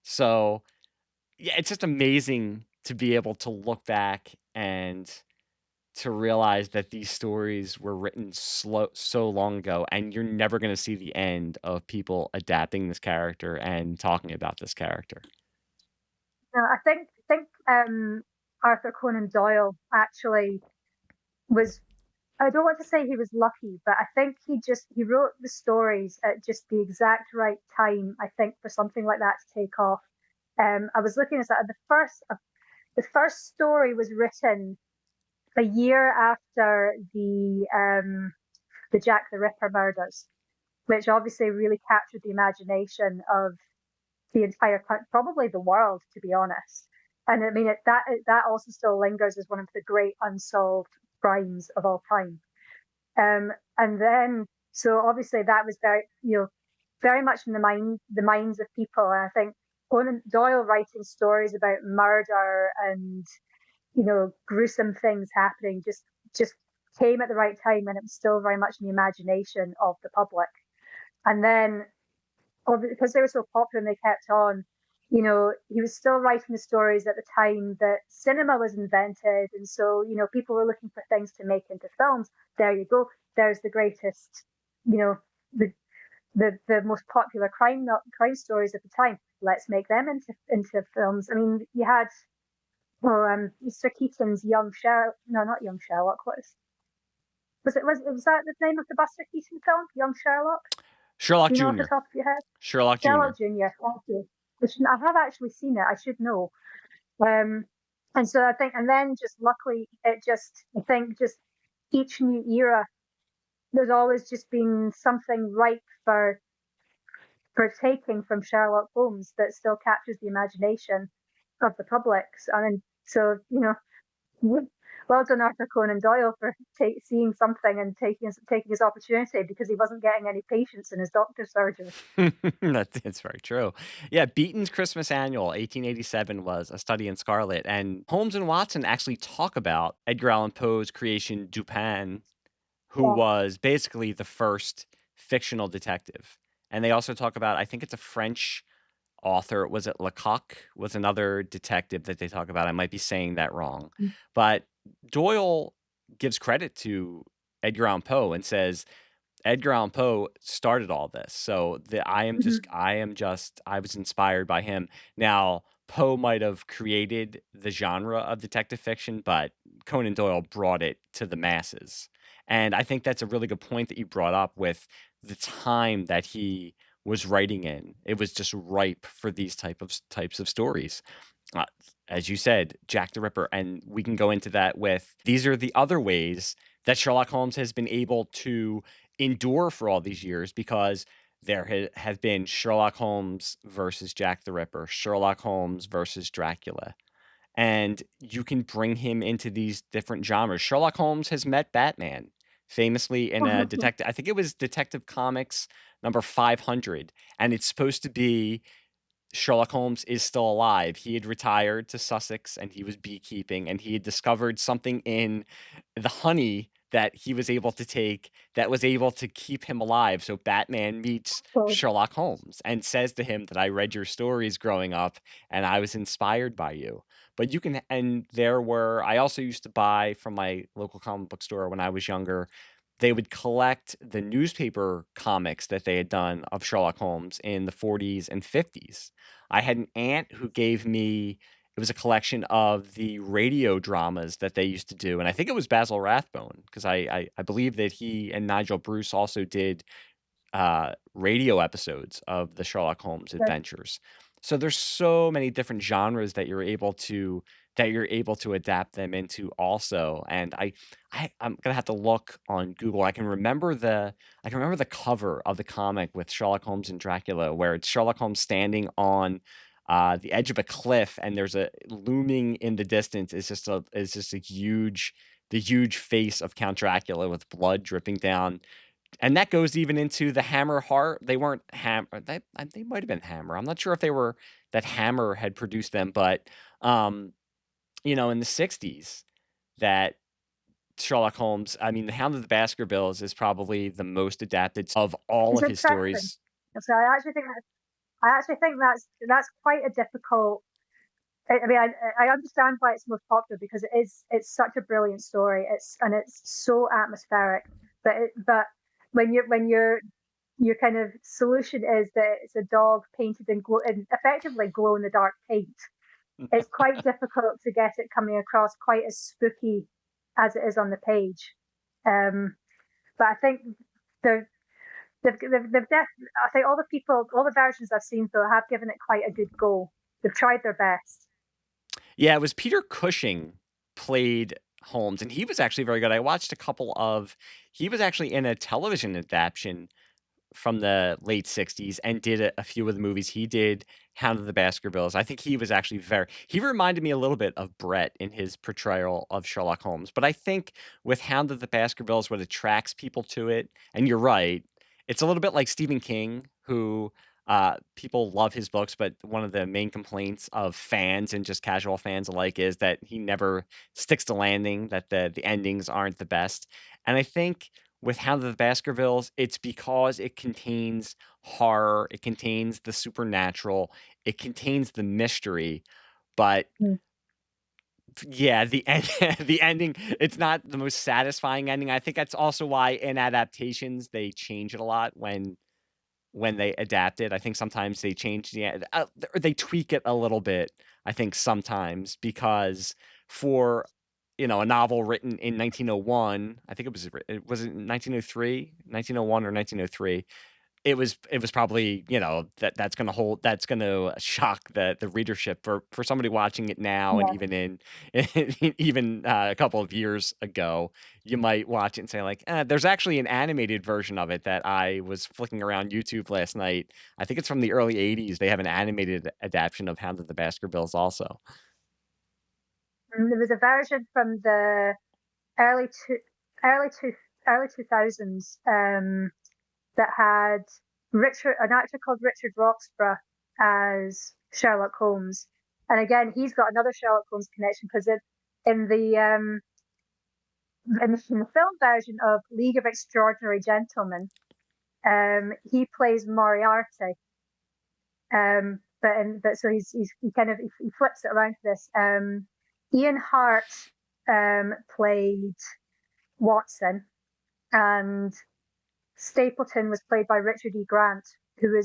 So, yeah, it's just amazing to be able to look back and to realize that these stories were written so long ago, and you're never going to see the end of people adapting this character and talking about this character. No, I think Arthur Conan Doyle actually was. I don't want to say he was lucky, but I think he wrote the stories at just the exact right time. I think for something like that to take off. I was looking at that. The first story was written a year after the Jack the Ripper murders, which obviously really captured the imagination of the entire country, probably the world, to be honest. And I mean, that also still lingers as one of the great unsolved crimes of all time. And then, so obviously that was very much in the minds of people. And I think Conan Doyle writing stories about murder and gruesome things happening just came at the right time, and it was still very much in the imagination of the public. And then, because they were so popular and they kept on, he was still writing the stories at the time that cinema was invented, and so people were looking for things to make into films. There you go. There's the greatest, the the most popular crime stories of the time. Let's make them into films. I mean, you had Mr. Keaton's Young Sherlock. No, not Young Sherlock. Was that the name of the Buster Keaton film? Young Sherlock. Sherlock Do you know off the Jr. top of your head? Sherlock Jr. Sherlock Jr. Okay. I have actually seen it. I should know. And so I think, and then just luckily, I think just each new era, there's always just been something ripe for taking from Sherlock Holmes that still captures the imagination of the public. So well done, Arthur Conan Doyle, for seeing something and taking his opportunity, because he wasn't getting any patients in his doctor's surgery. That's very true. Yeah, Beaton's Christmas Annual, 1887, was A Study in Scarlet, and Holmes and Watson actually talk about Edgar Allan Poe's creation, Dupin, who Yeah. was basically the first fictional detective. And they also talk about, I think it's a French author, was it Lecoq, was another detective that they talk about. I might be saying that wrong. Mm. But Doyle gives credit to Edgar Allan Poe and says Edgar Allan Poe started all this. So I was inspired by him. Now, Poe might have created the genre of detective fiction, but Conan Doyle brought it to the masses. And I think that's a really good point that you brought up with the time that he was writing in. It was just ripe for these types of stories. Uh, as you said, Jack the Ripper, and we can go into that with these are the other ways that Sherlock Holmes has been able to endure for all these years, because there have been Sherlock Holmes versus Jack the Ripper, Sherlock Holmes versus Dracula. and you can bring him into these different genres. Sherlock Holmes has met Batman famously in a detective, I think it was Detective Comics number 500, and it's supposed to be Sherlock Holmes is still alive. He had retired to Sussex and he was beekeeping, and he had discovered something in the honey that he was able to take that was able to keep him alive. So Batman meets So, Sherlock Holmes and says to him that I read your stories growing up and I was inspired by you. But you can, and there were, I also used to buy from my local comic book store when I was younger. They would collect the newspaper comics that they had done of Sherlock Holmes in the 40s and 50s. I had an aunt who gave me, it was a collection of the radio dramas that they used to do, and I think it was Basil Rathbone, because I believe that he and Nigel Bruce also did radio episodes of the Sherlock Holmes yeah. adventures. So there's so many different genres that you're able to adapt them into also. And I'm gonna have to look on Google. I can remember the cover of the comic with Sherlock Holmes and Dracula, where it's Sherlock Holmes standing on the edge of a cliff, and there's a looming in the distance is just a huge the huge face of Count Dracula with blood dripping down, and that goes even into the Hammer Heart. They weren't they might have been Hammer. I'm not sure if they were that Hammer had produced them, but um, in the 60s, that Sherlock Holmes, I mean, The Hound of the Baskervilles is probably the most adapted of all it's of his interesting. stories. So I actually think that's quite a difficult. I mean, I understand why it's most popular because it's such a brilliant story. It's so atmospheric. But when your kind of solution is that it's a dog painted in effectively glow in the dark paint, it's quite difficult to get it coming across quite as spooky as it is on the page. But I think they've I think all the versions I've seen though have given it quite a good go. They've tried their best. Yeah, it was Peter Cushing played Holmes, and he was actually very good. I watched a couple of, he was actually in a television adaptation from the late 60s and did a few of the movies. He did Hound of the Baskervilles. I think he was actually he reminded me a little bit of Brett in his portrayal of Sherlock Holmes. But I think with Hound of the Baskervilles, what attracts people to it, and you're right, it's a little bit like Stephen King, who people love his books, but one of the main complaints of fans and just casual fans alike is that he never sticks to landing, that the endings aren't the best. And I think with Hound of the Baskervilles, it's because it contains horror, it contains the supernatural, it contains the mystery, but Mm. yeah, the ending, it's not the most satisfying ending. I think that's also why in adaptations they change it a lot when they adapt it. I think sometimes they change or they tweak it a little bit. I think sometimes because for a novel written in 1901, I think it was it 1903, 1901 or 1903. It was probably that's going to shock the readership for somebody watching it now, and Yeah. even even a couple of years ago, you might watch it and say like, there's actually an animated version of it that I was flicking around YouTube last night. I think it's from the early 80s. They have an animated adaptation of Hound of the Baskervilles also. There was a version from the early two early two early 2000s that had an actor called Richard Roxburgh as Sherlock Holmes, and again he's got another Sherlock Holmes connection because in the in the film version of League of Extraordinary Gentlemen, he plays Moriarty. But so he flips it around to this. Ian Hart played Watson, and Stapleton was played by Richard E. Grant, who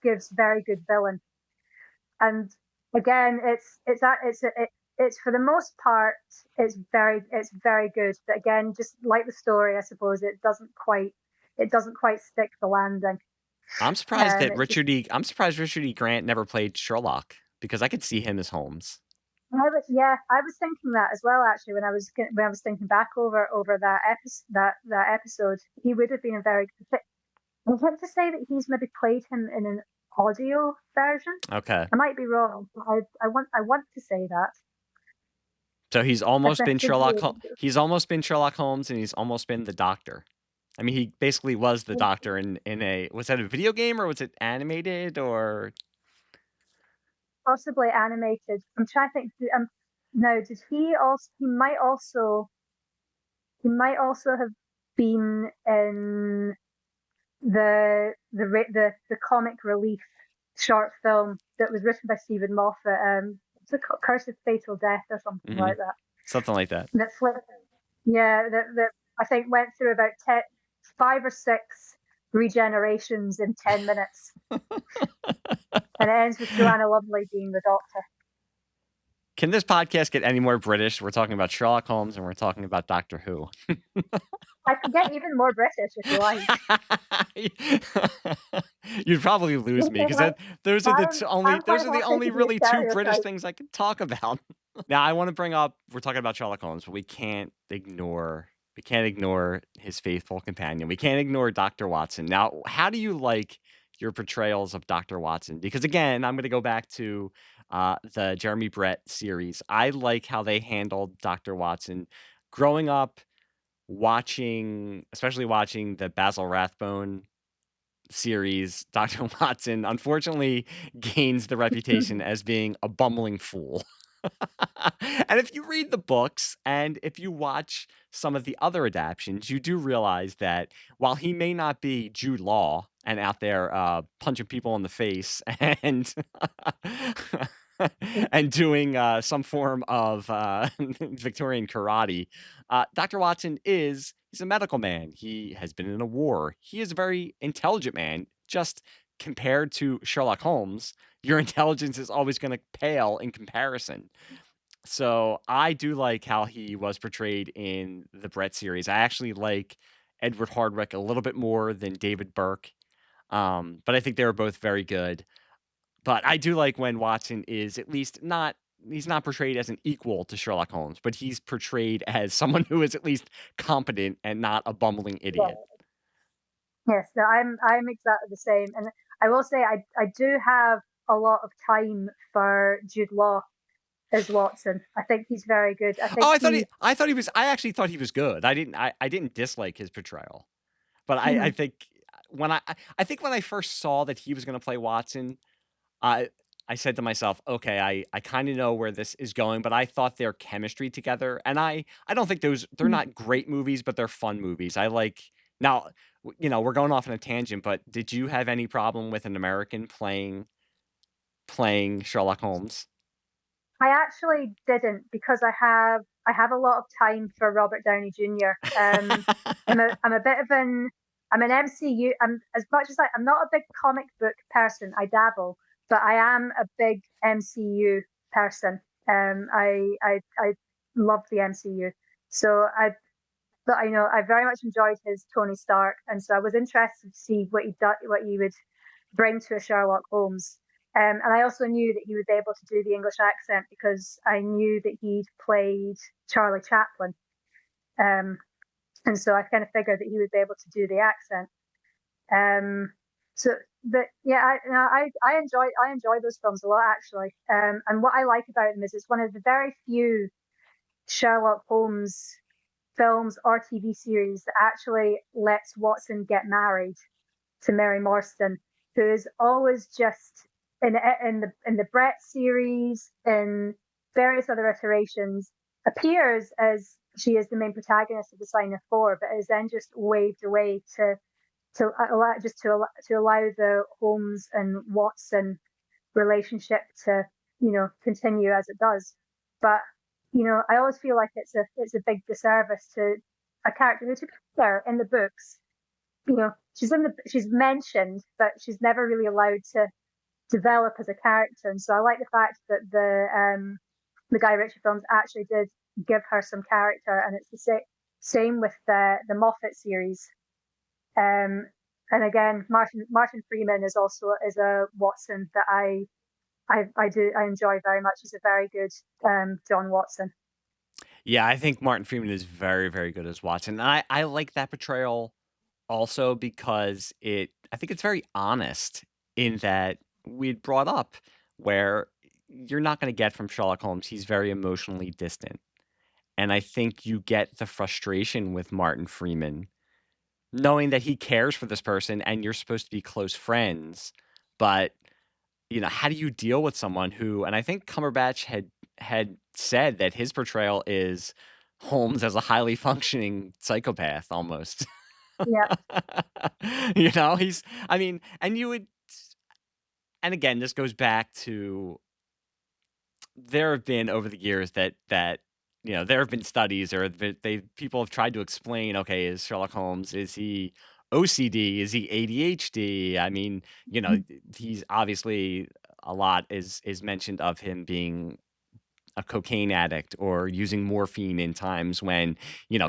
gives very good villain. And again, it's for the most part it's very good. But again, just like the story, I suppose it doesn't quite stick the landing. I'm surprised that It's just, I'm surprised Richard E. Grant never played Sherlock, because I could see him as Holmes. I was thinking that as well. Actually, when I was thinking back over that episode, he would have been a very good fit. I want to say that he's maybe played him in an audio version. Okay. I might be wrong, but I want to say that. So he's almost been Should Sherlock. be. He's almost been Sherlock Holmes, and he's almost been the Doctor. I mean, he basically was the Doctor in a. Was that a video game or was it animated or? Possibly animated. I'm trying to think. Now, did he also? He might also. He might also have been in the comic relief short film that was written by Stephen Moffat. It's a Curse of Fatal Death or something like that. Something like that. That flipped. Yeah, that I think went through about 5 or 6 regenerations in 10 minutes, and it ends with Joanna Lumley being the Doctor. Can this podcast get any more British? We're talking about Sherlock Holmes and we're talking about Doctor Who. I can get even more British if you like. You'd probably lose me because those are the only really 2 British things I can talk about. Now I want to bring up, we're talking about Sherlock Holmes, but we can't ignore his faithful companion. We can't ignore Dr. Watson. Now, how do you like your portrayals of Dr. Watson? Because again, I'm going to go back to the Jeremy Brett series. I like how they handled Dr. Watson. Growing up, especially watching the Basil Rathbone series, Dr. Watson unfortunately gains the reputation as being a bumbling fool. And if you read the books and if you watch some of the other adaptations, you do realize that while he may not be Jude Law and out there punching people in the face and and doing some form of Victorian karate, Dr. Watson he's a medical man. He has been in a war. He is a very intelligent man. Just compared to Sherlock Holmes, your intelligence is always going to pale in comparison. So I do like how he was portrayed in the Brett series. I actually like Edward Hardwicke a little bit more than David Burke. But I think they were both very good. But I do like when Watson is at least he's not portrayed as an equal to Sherlock Holmes, but he's portrayed as someone who is at least competent and not a bumbling idiot. Yes, no, I'm exactly the same. And I will say I do have a lot of time for Jude Law as Watson. I think he's very good. I actually thought he was good. I didn't dislike his portrayal. But I think when I first saw that he was going to play Watson, I said to myself, okay, I kind of know where this is going, but I thought their chemistry together, and I don't think they're not great movies, but they're fun movies. I like, now, we're going off on a tangent, but did you have any problem with an American playing Sherlock Holmes? I actually didn't, because I have a lot of time for Robert Downey Jr. I'm a bit of an MCU. As much as I'm not a big comic book person. I dabble, but I am a big MCU person. I love the MCU, so I very much enjoyed his Tony Stark, and so I was interested to see what he would bring to a Sherlock Holmes. And I also knew that he would be able to do the English accent because I knew that he'd played Charlie Chaplin. And so I kind of figured that he would be able to do the accent. I enjoy those films a lot, actually. And what I like about them is it's one of the very few Sherlock Holmes films or TV series that actually lets Watson get married to Mary Morstan, who is always just in the Brett series, in various other iterations, appears as she is the main protagonist of the Sign of Four, but is then just waved away to allow the Holmes and Watson relationship to continue as it does. But I always feel like it's a big disservice to a character who, to be fair, in the books, she's mentioned, but she's never really allowed to develop as a character. And so I like the fact that the Guy Ritchie films actually did give her some character, and it's the same with the Moffat series. And again, Martin Freeman is a Watson that I enjoy very much. He's a very good John Watson. Yeah, I think Martin Freeman is very, very good as Watson. And I like that portrayal also because I think it's very honest. in that we'd brought up where you're not going to get from Sherlock Holmes. He's very emotionally distant. And I think you get the frustration with Martin Freeman knowing that he cares for this person and you're supposed to be close friends. But, how do you deal with someone who, and I think Cumberbatch had said that his portrayal is Holmes as a highly functioning psychopath almost. Yeah. I mean, and you would, and again, this goes back to there have been over the years that there have been studies or people have tried to explain, okay, is Sherlock Holmes, is he OCD, is he ADHD? I mean, he's obviously a lot is mentioned of him being a cocaine addict or using morphine in times when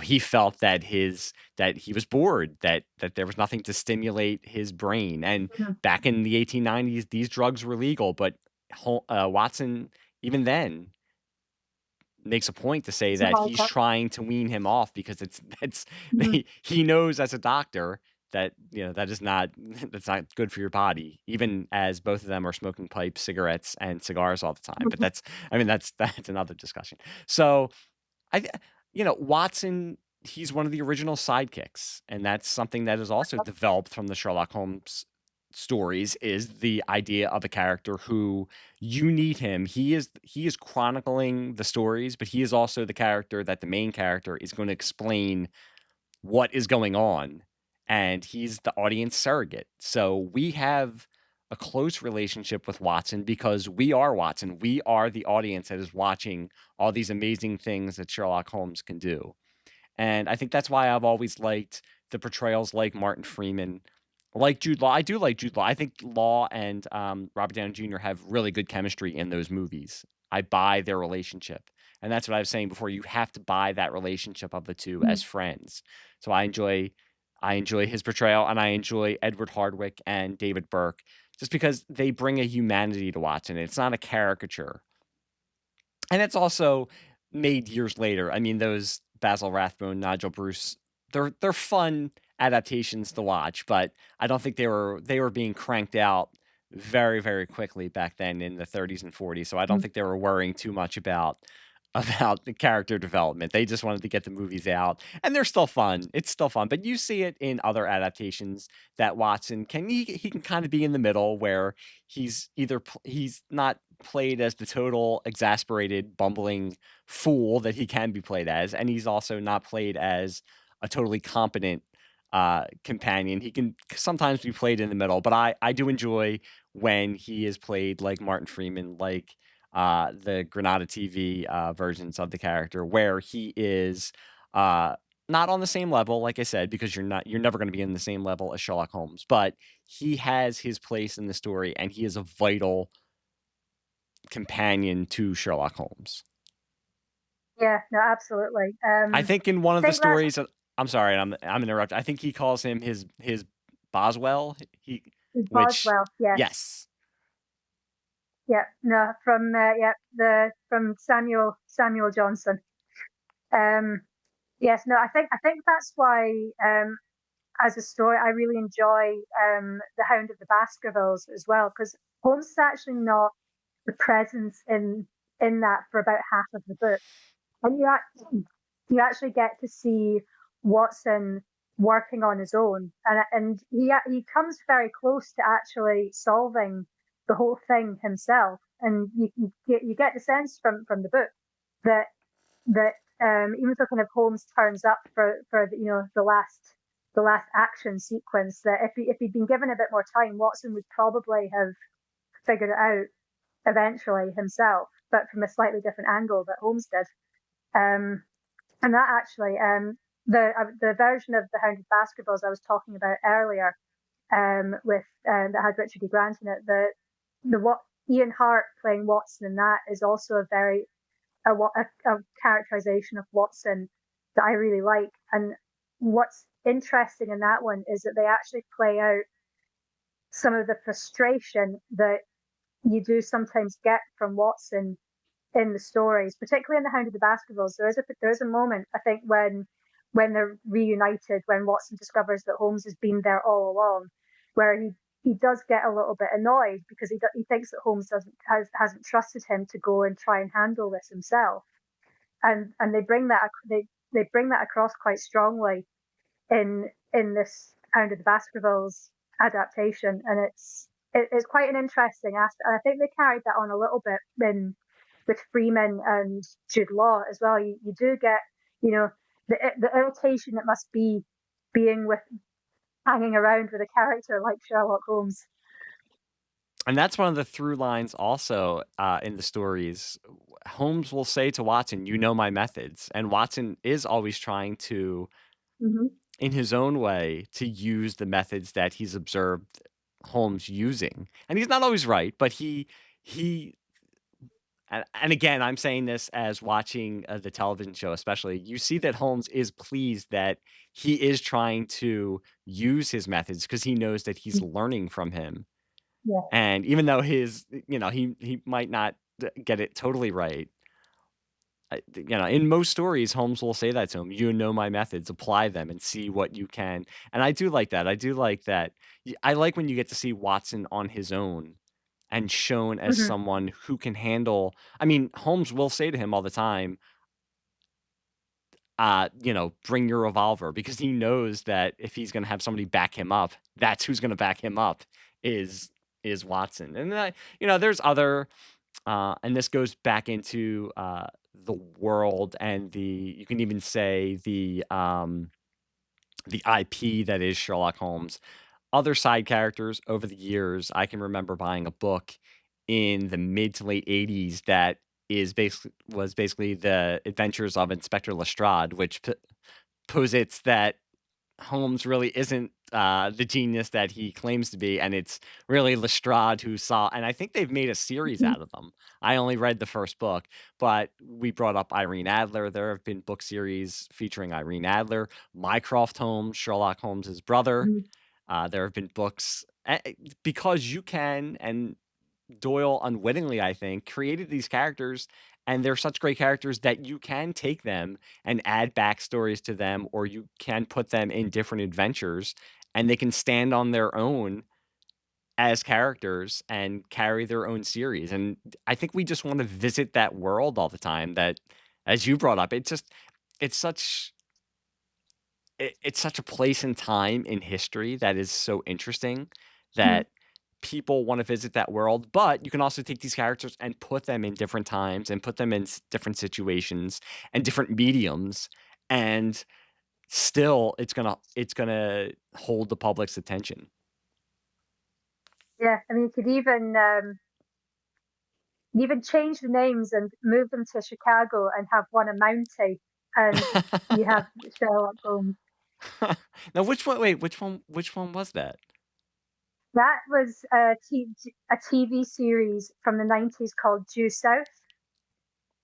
he felt that he was bored, that there was nothing to stimulate his brain. And Mhm. back in the 1890s these drugs were legal, but Watson even then makes a point to say that he's Survivor. trying to wean him off because it's Mhm. he knows as a doctor that that is not that's not good for your body, even as both of them are smoking pipes, cigarettes, and cigars all the time. But that's another discussion. So I Watson, he's one of the original sidekicks, and that's something that is also developed from the Sherlock Holmes stories, is the idea of a character who you need him. He is chronicling the stories, but he is also the character that the main character is going to explain what is going on, and he's the audience surrogate. So we have a close relationship with Watson because we are Watson. We are the audience that is watching all these amazing things that Sherlock Holmes can do. And I think that's why I've always liked the portrayals like Martin Freeman, like Jude Law. I do like Jude Law. I think Law and Robert Downey Jr. have really good chemistry in those movies. I buy their relationship. And that's what I was saying before. You have to buy that relationship of the two Mhm. as friends. So I enjoy his portrayal, and I enjoy Edward Hardwicke and David Burke just because they bring a humanity to Watson. It's not a caricature. And it's also made years later. I mean, those Basil Rathbone, Nigel Bruce, they're fun adaptations to watch, but I don't think they were being cranked out very, very quickly back then in the 30s and 40s. So I don't Mhm. think they were worrying too much about the character development. They just wanted to get the movies out, and they're still fun. It's still fun, but you see it in other adaptations that Watson he can kind of be in the middle where he's not played as the total exasperated bumbling fool that he can be played as, and he's also not played as a totally competent companion. He can sometimes be played in the middle, but I do enjoy when he is played like Martin Freeman, like the Granada TV versions of the character, where he is uh, not on the same level, like I said, because you're never going to be in the same level as Sherlock Holmes, but he has his place in the story, and he is a vital companion to Sherlock Holmes. Yeah, no, absolutely. I think in one I of the think that's stories, I'm sorry, I'm interrupting. I think he calls him his Boswell. Which Boswell. Yes. yes, Yeah. No, from from Samuel Johnson. Um, yes. No, I think that's why as a story I really enjoy the Hound of the Baskervilles as well, because Holmes is actually not the presence in that for about half of the book, and you actually get to see Watson working on his own, and he comes very close to actually solving the whole thing himself, and you get the sense from the book that that even though kind of Holmes turns up for the last action sequence, that if he'd been given a bit more time, Watson would probably have figured it out eventually himself, but from a slightly different angle that Holmes did. Um, and that actually, the version of the Hound of Baskervilles I was talking about earlier, with that had Richard E. Grant in it, the what Ian Hart playing Watson in that is also a characterization of Watson that I really like. And what's interesting in that one is that they actually play out some of the frustration that you do sometimes get from Watson in the stories, particularly in The Hound of the Baskervilles. There is a moment, I think, when they're reunited, when Watson discovers that Holmes has been there all along, where he does get a little bit annoyed because he thinks that Holmes hasn't trusted him to go and try and handle this himself, and they bring that across quite strongly in this Hound of the Baskervilles adaptation, and it's quite an interesting aspect. And I think they carried that on a little bit with Freeman and Jude Law as well. You do get, you know, the irritation it must be being hanging around with a character like Sherlock Holmes. And that's one of the through lines also in the stories. Holmes will say to Watson, "You know my methods," and Watson is always trying to, in his own way, to use the methods that he's observed Holmes using. And he's not always right, but he and again, I'm saying this as watching the television show, especially, you see that Holmes is pleased that he is trying to use his methods because he knows that he's learning from him. Yeah. And even though he might not get it totally right, in most stories, Holmes will say that to him, "You know my methods, apply them and see what you can." And I do like that. I do like that. I like when you get to see Watson on his own and shown as someone who can handle. I mean, Holmes will say to him all the time, bring your revolver, because he knows that if he's going to have somebody back him up, that's who's going to back him up is Watson. And there's other, and this goes back into the world and you can even say the IP that is Sherlock Holmes. Other side characters over the years, I can remember buying a book in the mid to late 80s that was basically the adventures of Inspector Lestrade, which posits that Holmes really isn't the genius that he claims to be, and it's really Lestrade who saw. And I think they've made a series out of them. I only read the first book, but we brought up Irene Adler. There have been book series featuring Irene Adler, Mycroft Holmes, Sherlock Holmes's brother. There have been books because you can, and Doyle unwittingly, I think, created these characters, and they're such great characters that you can take them and add backstories to them, or you can put them in different adventures, and they can stand on their own as characters and carry their own series. And I think we just want to visit that world all the time. That, as you brought up, it's such a place and time in history that is so interesting that people want to visit that world. But you can also take these characters and put them in different times and put them in different situations and different mediums, and still it's gonna hold the public's attention. Yeah, I mean, you could even change the names and move them to Chicago and have one a Mountie, and you have Sherlock Holmes. Now, which one was that? That was a TV series from the 90s called Due South,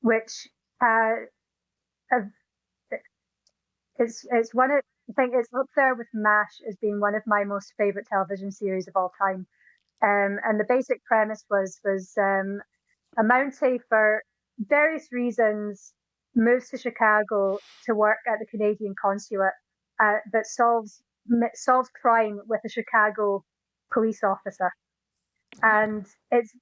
which it's one of, I think it's up there with MASH as being one of my most favorite television series of all time. And the basic premise was a Mountie, for various reasons, moves to Chicago to work at the Canadian consulate, but solves crime with a Chicago police officer, and it's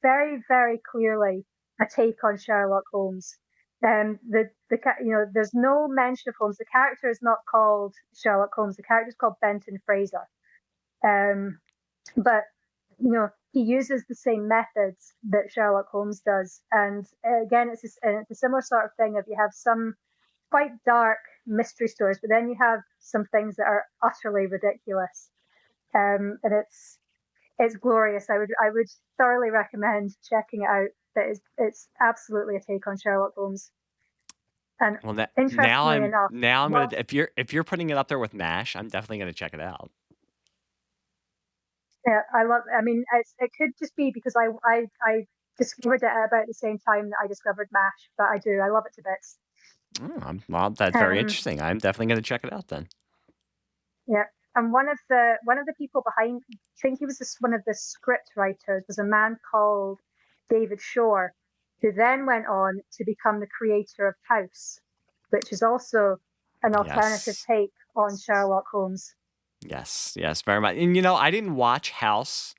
very, very clearly a take on Sherlock Holmes. There's no mention of Holmes. The character is not called Sherlock Holmes. The character is called Benton Fraser. But he uses the same methods that Sherlock Holmes does. And again, it's a similar sort of thing. If you have some quite dark mystery stories, but then you have some things that are utterly ridiculous. And it's glorious. I would thoroughly recommend checking it out. That it's absolutely a take on Sherlock Holmes. And interestingly enough, I'm gonna, if you're putting it up there with MASH, I'm definitely gonna check it out. Yeah, I mean, it could just be because I discovered it at about the same time that I discovered MASH, but I love it to bits. Well, that's very interesting. I'm definitely going to check it out then. Yeah, and one of the people behind, I think he was one of the script writers, was a man called David Shore, who then went on to become the creator of House, which is also an alternative take on Sherlock Holmes. Yes, yes, very much. And I didn't watch House,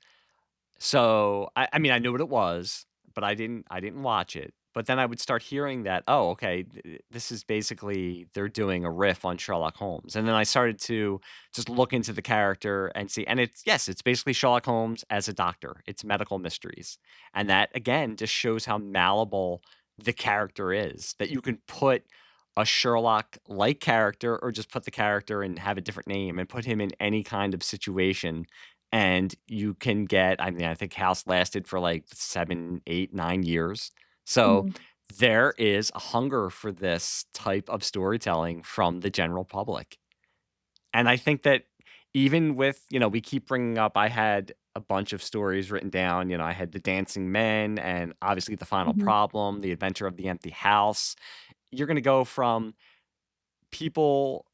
so I mean I knew what it was, but I didn't watch it. But then I would start hearing that, oh, okay, this is basically they're doing a riff on Sherlock Holmes. And then I started to just look into the character and see, and it's yes, it's basically Sherlock Holmes as a doctor. It's medical mysteries. And that again just shows how malleable the character is. That you can put a Sherlock like character or just put the character and have a different name and put him in any kind of situation and you can get, I mean, I think House lasted for like 7, 8, 9 years. So Mhm. there is a hunger for this type of storytelling from the general public. And I think that even with, we keep bringing up, I had a bunch of stories written down. I had The Dancing Men and obviously The Final Mhm. Problem, The Adventure of the Empty House. You're going to go from people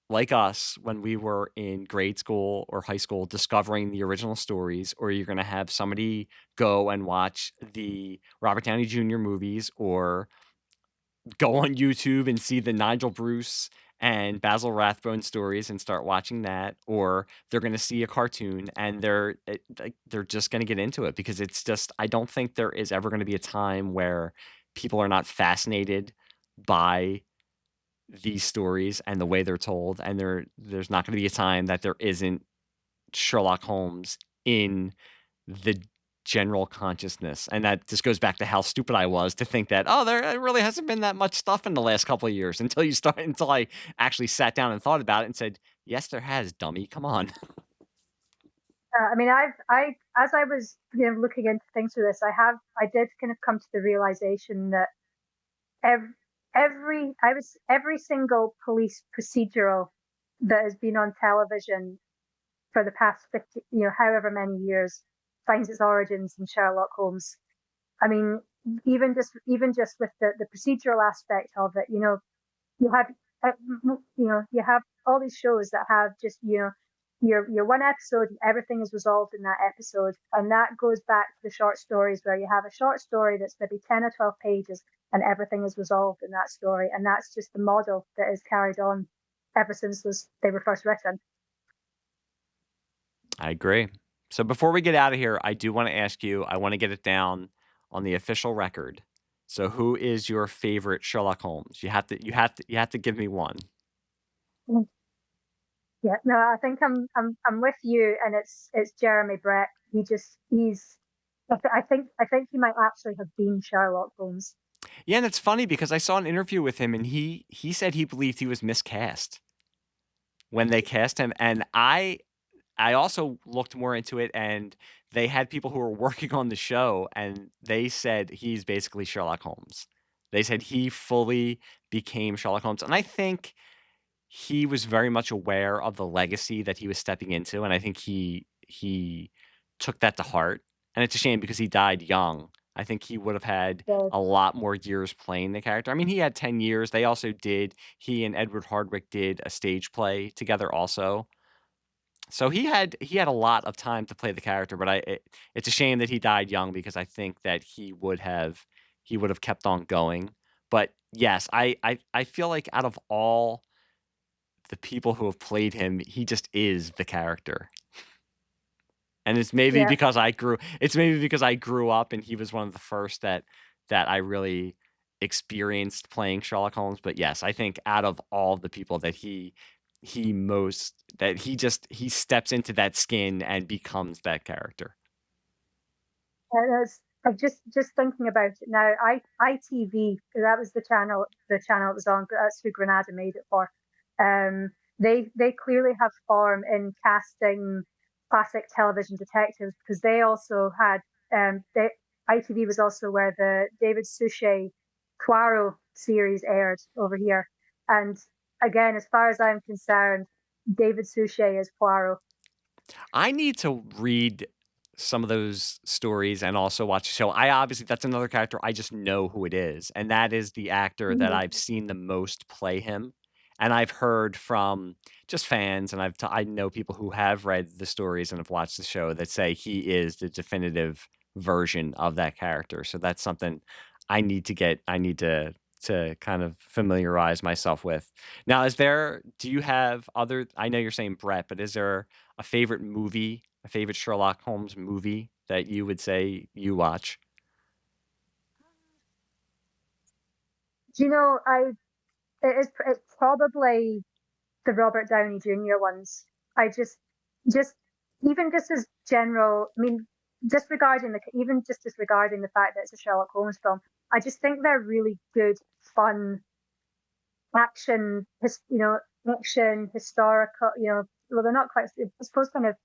like us when we were in grade school or high school discovering the original stories, or you're going to have somebody go and watch the Robert Downey Jr. movies or go on YouTube and see the Nigel Bruce and Basil Rathbone stories and start watching that, or they're going to see a cartoon and they're just going to get into it because it's just I don't think there is ever going to be a time where people are not fascinated by these stories and the way they're told, and there's not gonna be a time that there isn't Sherlock Holmes in the general consciousness, and that just goes back to how stupid I was to think that, "Oh, there really hasn't been that much stuff in the last couple of years," until I actually sat down and thought about it and said, "Yes, there has, dummy, come on." I mean, as I was, looking into things for this, I did kind of come to the realization that every, every single police procedural that has been on television for the past 50, however many years, finds its origins in Sherlock Holmes. I mean, even just with the procedural aspect of it, you have you have all these shows that have just your one episode and everything is resolved in that episode, and that goes back to the short stories where you have a short story that's maybe 10 or 12 pages and everything is resolved in that story, and that's just the model that is carried on ever since they were first written. I agree. So before we get out of here, I do wanna ask you, I wanna get it down on the official record. So who is your favorite Sherlock Holmes? You have to give me one. Yeah, no, I think I'm with you, and it's Jeremy Brett. He's I think he might actually have been Sherlock Holmes. Yeah, and it's funny because I saw an interview with him and he said he believed he was miscast when they cast him, and I also looked more into it, and they had people who were working on the show, and they said he's basically Sherlock Holmes. They said he fully became Sherlock Holmes, and I think he was very much aware of the legacy that he was stepping into, and I think he took that to heart, and it's a shame because he died young. I think he would have had So a lot more years playing the character. I mean, he had 10 years. They also did he and Edward Hardwicke did a stage play together also. So he had a lot of time to play the character, but it's a shame that he died young because I think that he would have kept on going. But yes, I feel like out of all the people who have played him, he just is the character. And yeah, it's maybe because I grew up and he was one of the first that I really experienced playing Sherlock Holmes, but yes, I think out of all the people that he most that he steps into that skin and becomes that character. I'm just thinking about it now. ITV, that was the channel it was on. That's who Granada made it for. They clearly have form in casting classic television detectives, because they also had they ITV was also where the David Suchet Poirot series aired over here. And again, as far as I'm concerned, David Suchet is Poirot. I need to read some of those stories and also watch the show. I obviously that's another character I just know who it is, and that is the actor that Mhm. I've seen the most play him. And I've heard from just fans, and I know people who have read the stories and have watched the show that say he is the definitive version of that character. So that's something I need to to kind of familiarize myself with. Now, do you have other, I know you're saying Brett, but is there a favorite movie, a favorite Sherlock Holmes movie that you would say you watch? Do you know, it's probably the Robert Downey Jr. ones. I just even just as general. I mean, disregarding the fact that it's a Sherlock Holmes film, I just think they're really good, fun action. Action historical. Well, they're not quite. I suppose kind of.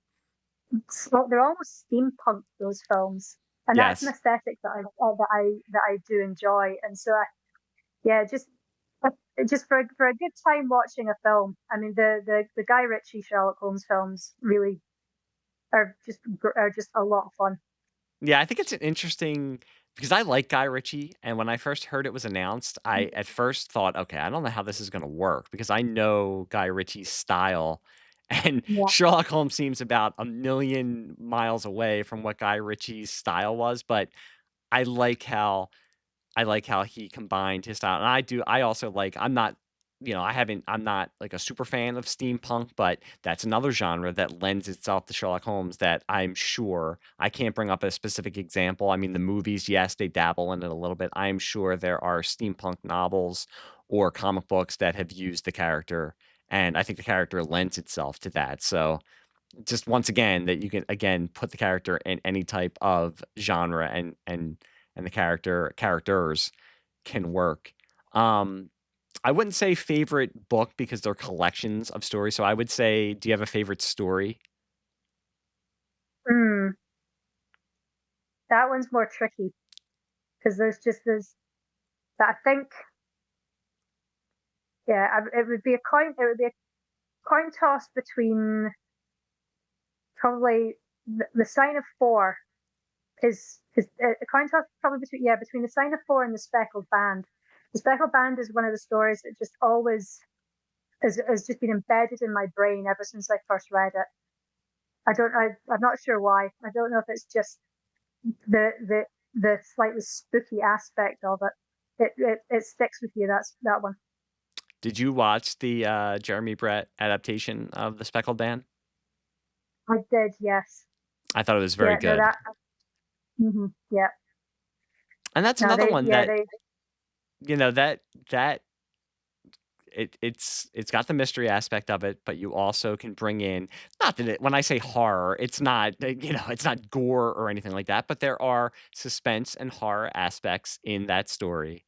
Well, they're almost steampunk, those films, and that's an Yes. aesthetic that I do enjoy. And so yeah, just for a good time watching a film. I mean, the Guy Ritchie Sherlock Holmes films really are just a lot of fun. Yeah, I think it's an interesting because I like Guy Ritchie, and when I first heard it was announced, I at first thought, okay, I don't know how this is going to work because I know Guy Ritchie's style, and Yeah. Sherlock Holmes seems about a million miles away from what Guy Ritchie's style was. But I like how I like how he combined his style, and I also like I'm not, I'm not, like, a super fan of steampunk, but that's another genre that lends itself to Sherlock Holmes that I'm sure I can't bring up a specific example. I mean, the movies, yes, they dabble in it a little bit. I am sure there are steampunk novels or comic books that have used the character, and I think the character lends itself to that. So, just once again, that you can, again, put the character in any type of genre and the characters can work. Um, I wouldn't say favorite book because they're collections of stories. So I would say, do you have a favorite story? Mm, that one's more tricky because there's that I think. Yeah, it would be a coin. It would be a coin toss between probably the Sign of Four is a coin toss probably between the Sign of Four and the Speckled Band. The Speckled Band is one of the stories that just always has just been embedded in my brain ever since I first read it. I'm not sure why. I don't know if it's just the slightly spooky aspect of it. It sticks with you. That's that one. Did you watch the Jeremy Brett adaptation of The Speckled Band? I did, yes. I thought it was very Yeah, no, good. that. Yeah. And that's No, another they. one Yeah, that, they. that it's got the mystery aspect of it, but you also can bring in, not that when I say horror, it's not, it's not gore or anything like that, but there are suspense and horror aspects in that story.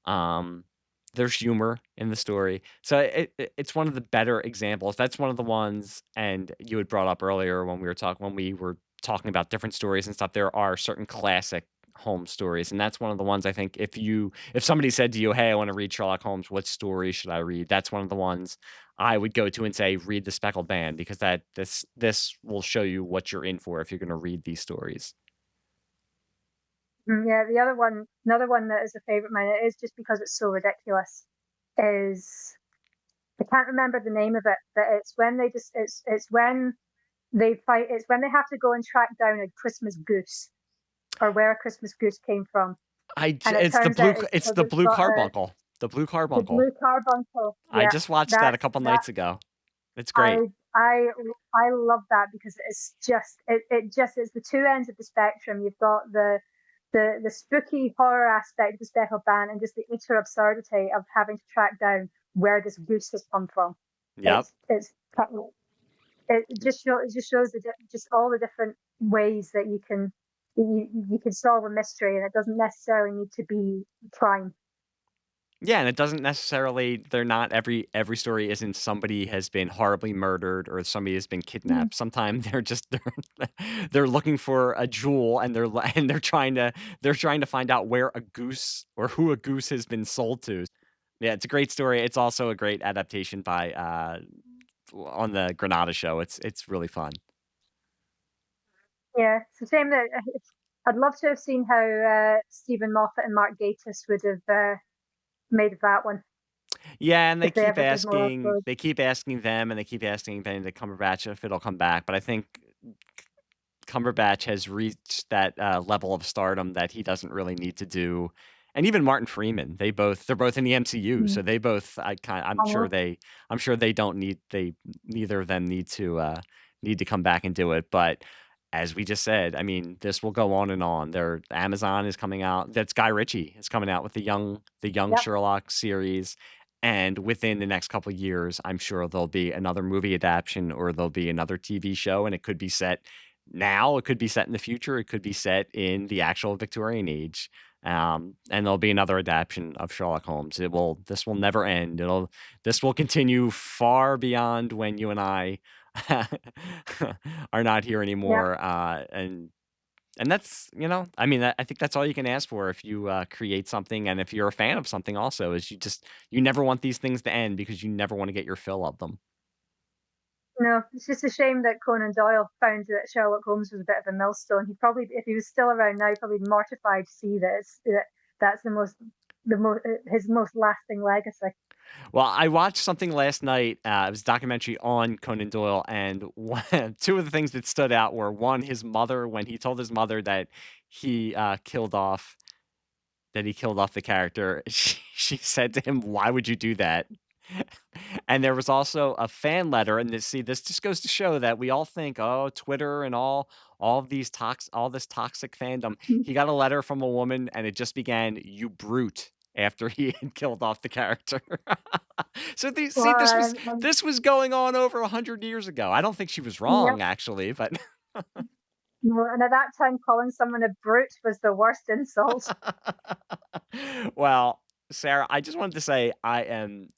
Um, there's humor in the story. So it's one of the better examples. That's one of the ones, and you had brought up earlier when we were talking about different stories and stuff, there are certain classic Holmes stories, and that's one of the ones I think if somebody said to you, "Hey, I want to read Sherlock Holmes, what story should I read?" That's one of the ones I would go to and say, "Read The Speckled Band," because this will show you what you're in for if you're going to read these stories. Yeah, another one that is a favorite of mine. It is just because it's so ridiculous. Is I can't remember the name of it, but it's when they just it's when they fight. It's when they have to go and track down a Christmas goose or where a Christmas goose came from, and it It's the turns out it's it's because the it's blue got carbuncle. The blue the carbuncle. blue carbuncle. I Yeah, just watched that a that's couple that. nights ago. It's great. I love that because it's just it's the two ends of the spectrum. You've got the spooky horror aspect of the Speckled Band and just the utter absurdity of having to track down where this goose has come from. Yep. It just shows just all the different ways that you can solve a mystery, and it doesn't necessarily need to be crime. Yeah, and it doesn't necessarily they're not every story isn't somebody has been horribly murdered or somebody has been Mm. kidnapped. Sometimes they're looking for a jewel and and they're trying to find out where a goose or who a goose has been sold to. Yeah, it's a great story. It's also a great adaptation by on the Granada show. It's really fun. Yeah, it's the same that I'd love to have seen how Stephen Moffat and Mark Gatiss would have made of that one Yeah, and if they ever did more episodes. they keep asking them, and they keep asking Benedict Cumberbatch if it'll come back. But I think Cumberbatch has reached that level of stardom that he doesn't really need to do and even Martin Freeman. They're both in the MCU, so they both. I'm Uh-huh. sure they don't need neither of them need to come back and do it. But as we just said, I mean, this will go on and on. Amazon is coming out. That's Guy Ritchie is coming out with the young Yep. Sherlock series. And within the next couple of years, I'm sure there'll be another movie adaptation or there'll be another TV show, and it could be set now, it could be set in the future, it could be set in the actual Victorian age. And there'll be another adaptation of Sherlock Holmes. This will never end. This will continue far beyond when you and I are not here Yep. anymore. And that's, I mean, I think that's all you can ask for if you create something, and if you're a fan of something also, is you never want these things to end because you never want to get your fill of them. No, it's just a shame that Conan Doyle found that Sherlock Holmes was a bit of a millstone. He probably, if he was still around now, probably mortified to see that's his most lasting legacy. Well, I watched something last night. It was a documentary on Conan Doyle, and two of the things that stood out were, one, his mother, when he told his mother that he killed off the character. She said to him, "Why would you do that?" And there was also a fan letter, and this just goes to show that we all think, oh, Twitter and all this toxic fandom. He got a letter from a woman, and it just began, "You brute," after he had killed off the character. So Well, this was going on over 100 years ago. I don't think she was wrong, yep. actually, but No, and at that time, calling someone a brute was the worst insult. well, Sarah, I just wanted to say I am,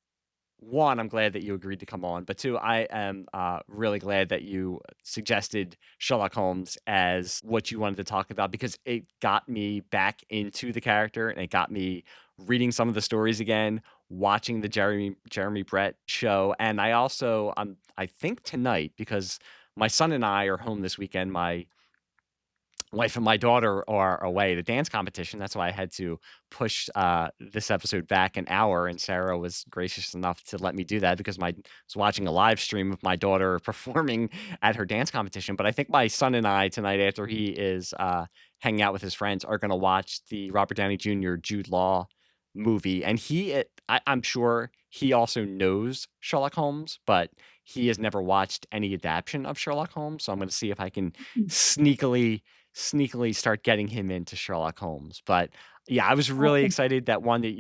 one, I'm glad that you agreed to come on, but two, I am really glad that you suggested Sherlock Holmes as what you wanted to talk about, because it got me back into the character, and it got me reading some of the stories again, watching the Jeremy Brett show, and I also I think tonight, because my son and I are home this weekend. My wife and my daughter are away at a dance competition. That's why I had to push this episode back an hour, and Sarah was gracious enough to let me do that because I was watching a live stream of my daughter performing at her dance competition. But I think my son and I tonight, after he is hanging out with his friends, are going to watch the Robert Downey Jr. Jude Law movie. And I'm sure he also knows Sherlock Holmes, but he has never watched any adaptation of Sherlock Holmes. So I'm going to see if I can sneakily start getting him into Sherlock Holmes. But yeah, I was really Awesome. excited that, one, that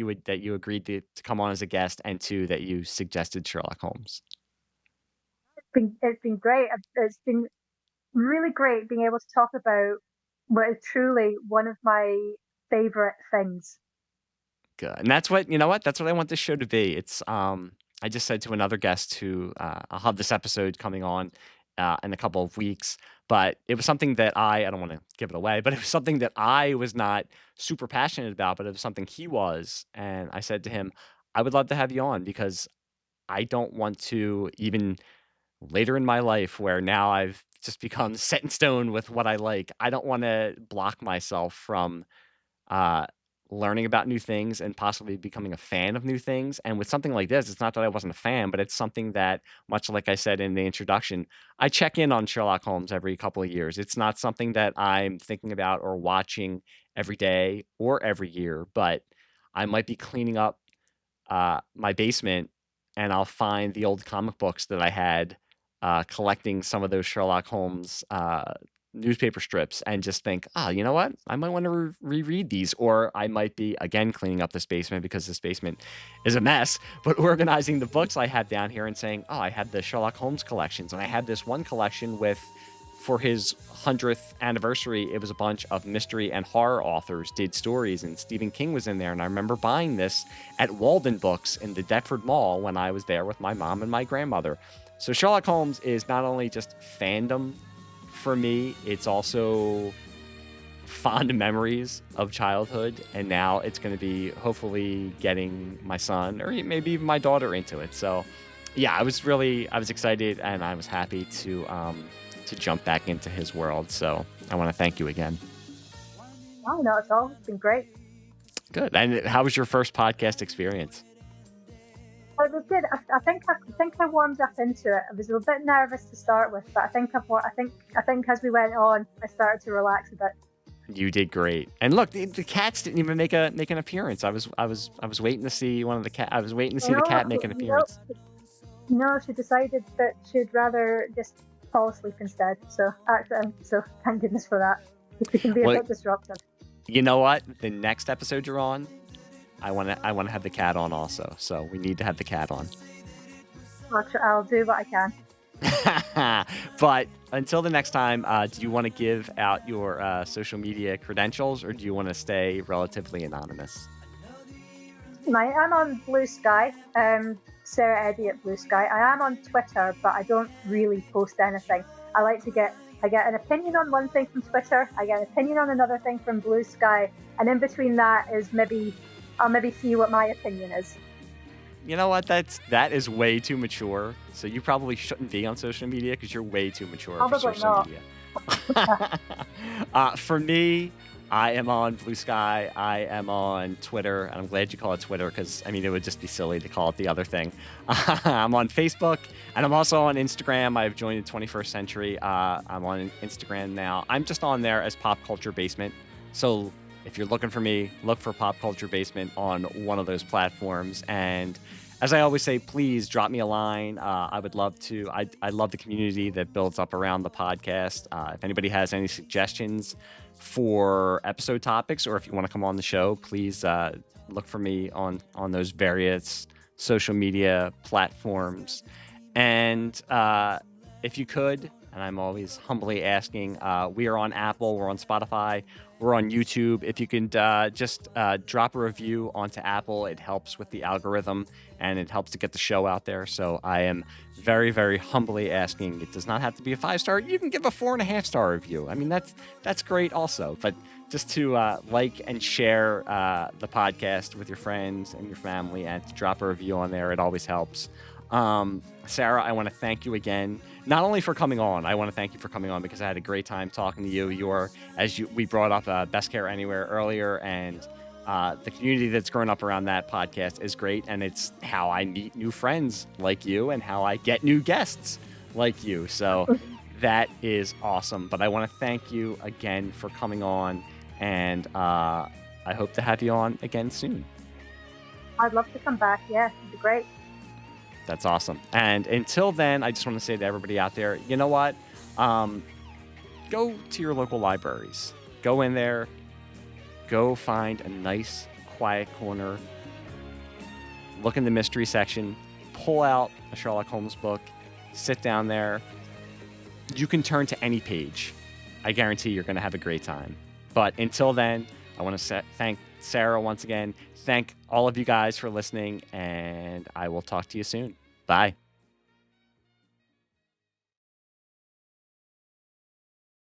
you agreed to come on as a guest, and two, that you suggested Sherlock Holmes. It's been great. It's been really great being able to talk about what is truly one of my favorite things. Good. And that's what, that's what I want this show to be. It's I just said to another guest who I'll have this episode coming on in a couple of weeks, but it was something that I don't want to give it away, but it was something that I was not super passionate about, but it was something he was. And I said to him, I would love to have you on, because I don't want to, even later in my life where now I've just become set in stone with what I like, I don't want to block myself from uh, learning about new things and possibly becoming a fan of new things. And with something like this, it's not that I wasn't a fan, but it's something that, much like I said in the introduction, I check in on Sherlock Holmes every couple of years. It's not something that I'm thinking about or watching every day or every year, but I might be cleaning up my basement, and I'll find the old comic books that I had, collecting some of those Sherlock Holmes newspaper strips, and just think, you know what? I might want to reread these. Or I might be, again, cleaning up this basement, because this basement is a mess, but organizing the books I have down here and saying, I had the Sherlock Holmes collections, and I had this one collection for his 100th anniversary, it was a bunch of mystery and horror authors did stories, and Stephen King was in there. And I remember buying this at Walden Books in the Deptford Mall when I was there with my mom and my grandmother. So Sherlock Holmes is not only just fandom for me, it's also fond memories of childhood. And now it's going to be hopefully getting my son or maybe even my daughter into it. So yeah, I was excited, and I was happy to jump back into his world. So I want to thank you again. Oh, not at all. It's been great. Good. And how was your first podcast experience? It was good. I think I warmed up into it. I was a bit nervous to start with, but I think as we went on, I started to relax a bit. You did great. And look, the cats didn't even make an appearance. I was waiting to see one of the cat. I was waiting to see the cat make an appearance. No, she decided that she'd rather just fall asleep instead. So thank goodness for that. We can be a bit disruptive. You know what? The next episode you're on, I want to have the cat on also. So we need to have the cat on. I'll do what I can. But until the next time, do you want to give out your social media credentials, or do you want to stay relatively anonymous? I'm on Blue Sky, Sarah Eddy at Blue Sky. I am on Twitter, but I don't really post anything. I get an opinion on one thing from Twitter, I get an opinion on another thing from Blue Sky, and in between that is I'll maybe see what my opinion is. You know what? That is way too mature. So you probably shouldn't be on social media because you're way too mature for social media. For me, I am on Blue Sky. I am on Twitter, and I'm glad you call it Twitter because it would just be silly to call it the other thing. I'm on Facebook, and I'm also on Instagram. I've joined the 21st century. I'm on Instagram now. I'm just on there as Pop Culture Basement. So if you're looking for me, look for Pop Culture Basement on one of those platforms. And as I always say, please drop me a line. I would love to. I love the community that builds up around the podcast. If anybody has any suggestions for episode topics, or if you want to come on the show, please look for me on those various social media platforms. And if you could, and I'm always humbly asking, we are on Apple, we're on Spotify, we're on YouTube. If you can just drop a review onto Apple, it helps with the algorithm and it helps to get the show out there. So I am very, very humbly asking. It does not have to be a 5-star. You can give a 4.5-star review. That's great also. But just to like and share the podcast with your friends and your family, and to drop a review on there, it always helps. Sarah, I want to thank you again, not only for coming on. I want to thank you for coming on because I had a great time talking to you. We brought up Best Care Anywhere earlier, and the community that's grown up around that podcast is great, and it's how I meet new friends like you and how I get new guests like you. So that is awesome. But I want to thank you again for coming on, and I hope to have you on again soon. I'd love to come back. Yeah, it'd be great. That's awesome. And until then, I just want to say to everybody out there, you know what? Go to your local libraries. Go in there. Go find a nice, quiet corner. Look in the mystery section. Pull out a Sherlock Holmes book. Sit down there. You can turn to any page. I guarantee you're going to have a great time. But until then, I want to thank Sarah once again. Thank all of you guys for listening, and I will talk to you soon. Bye.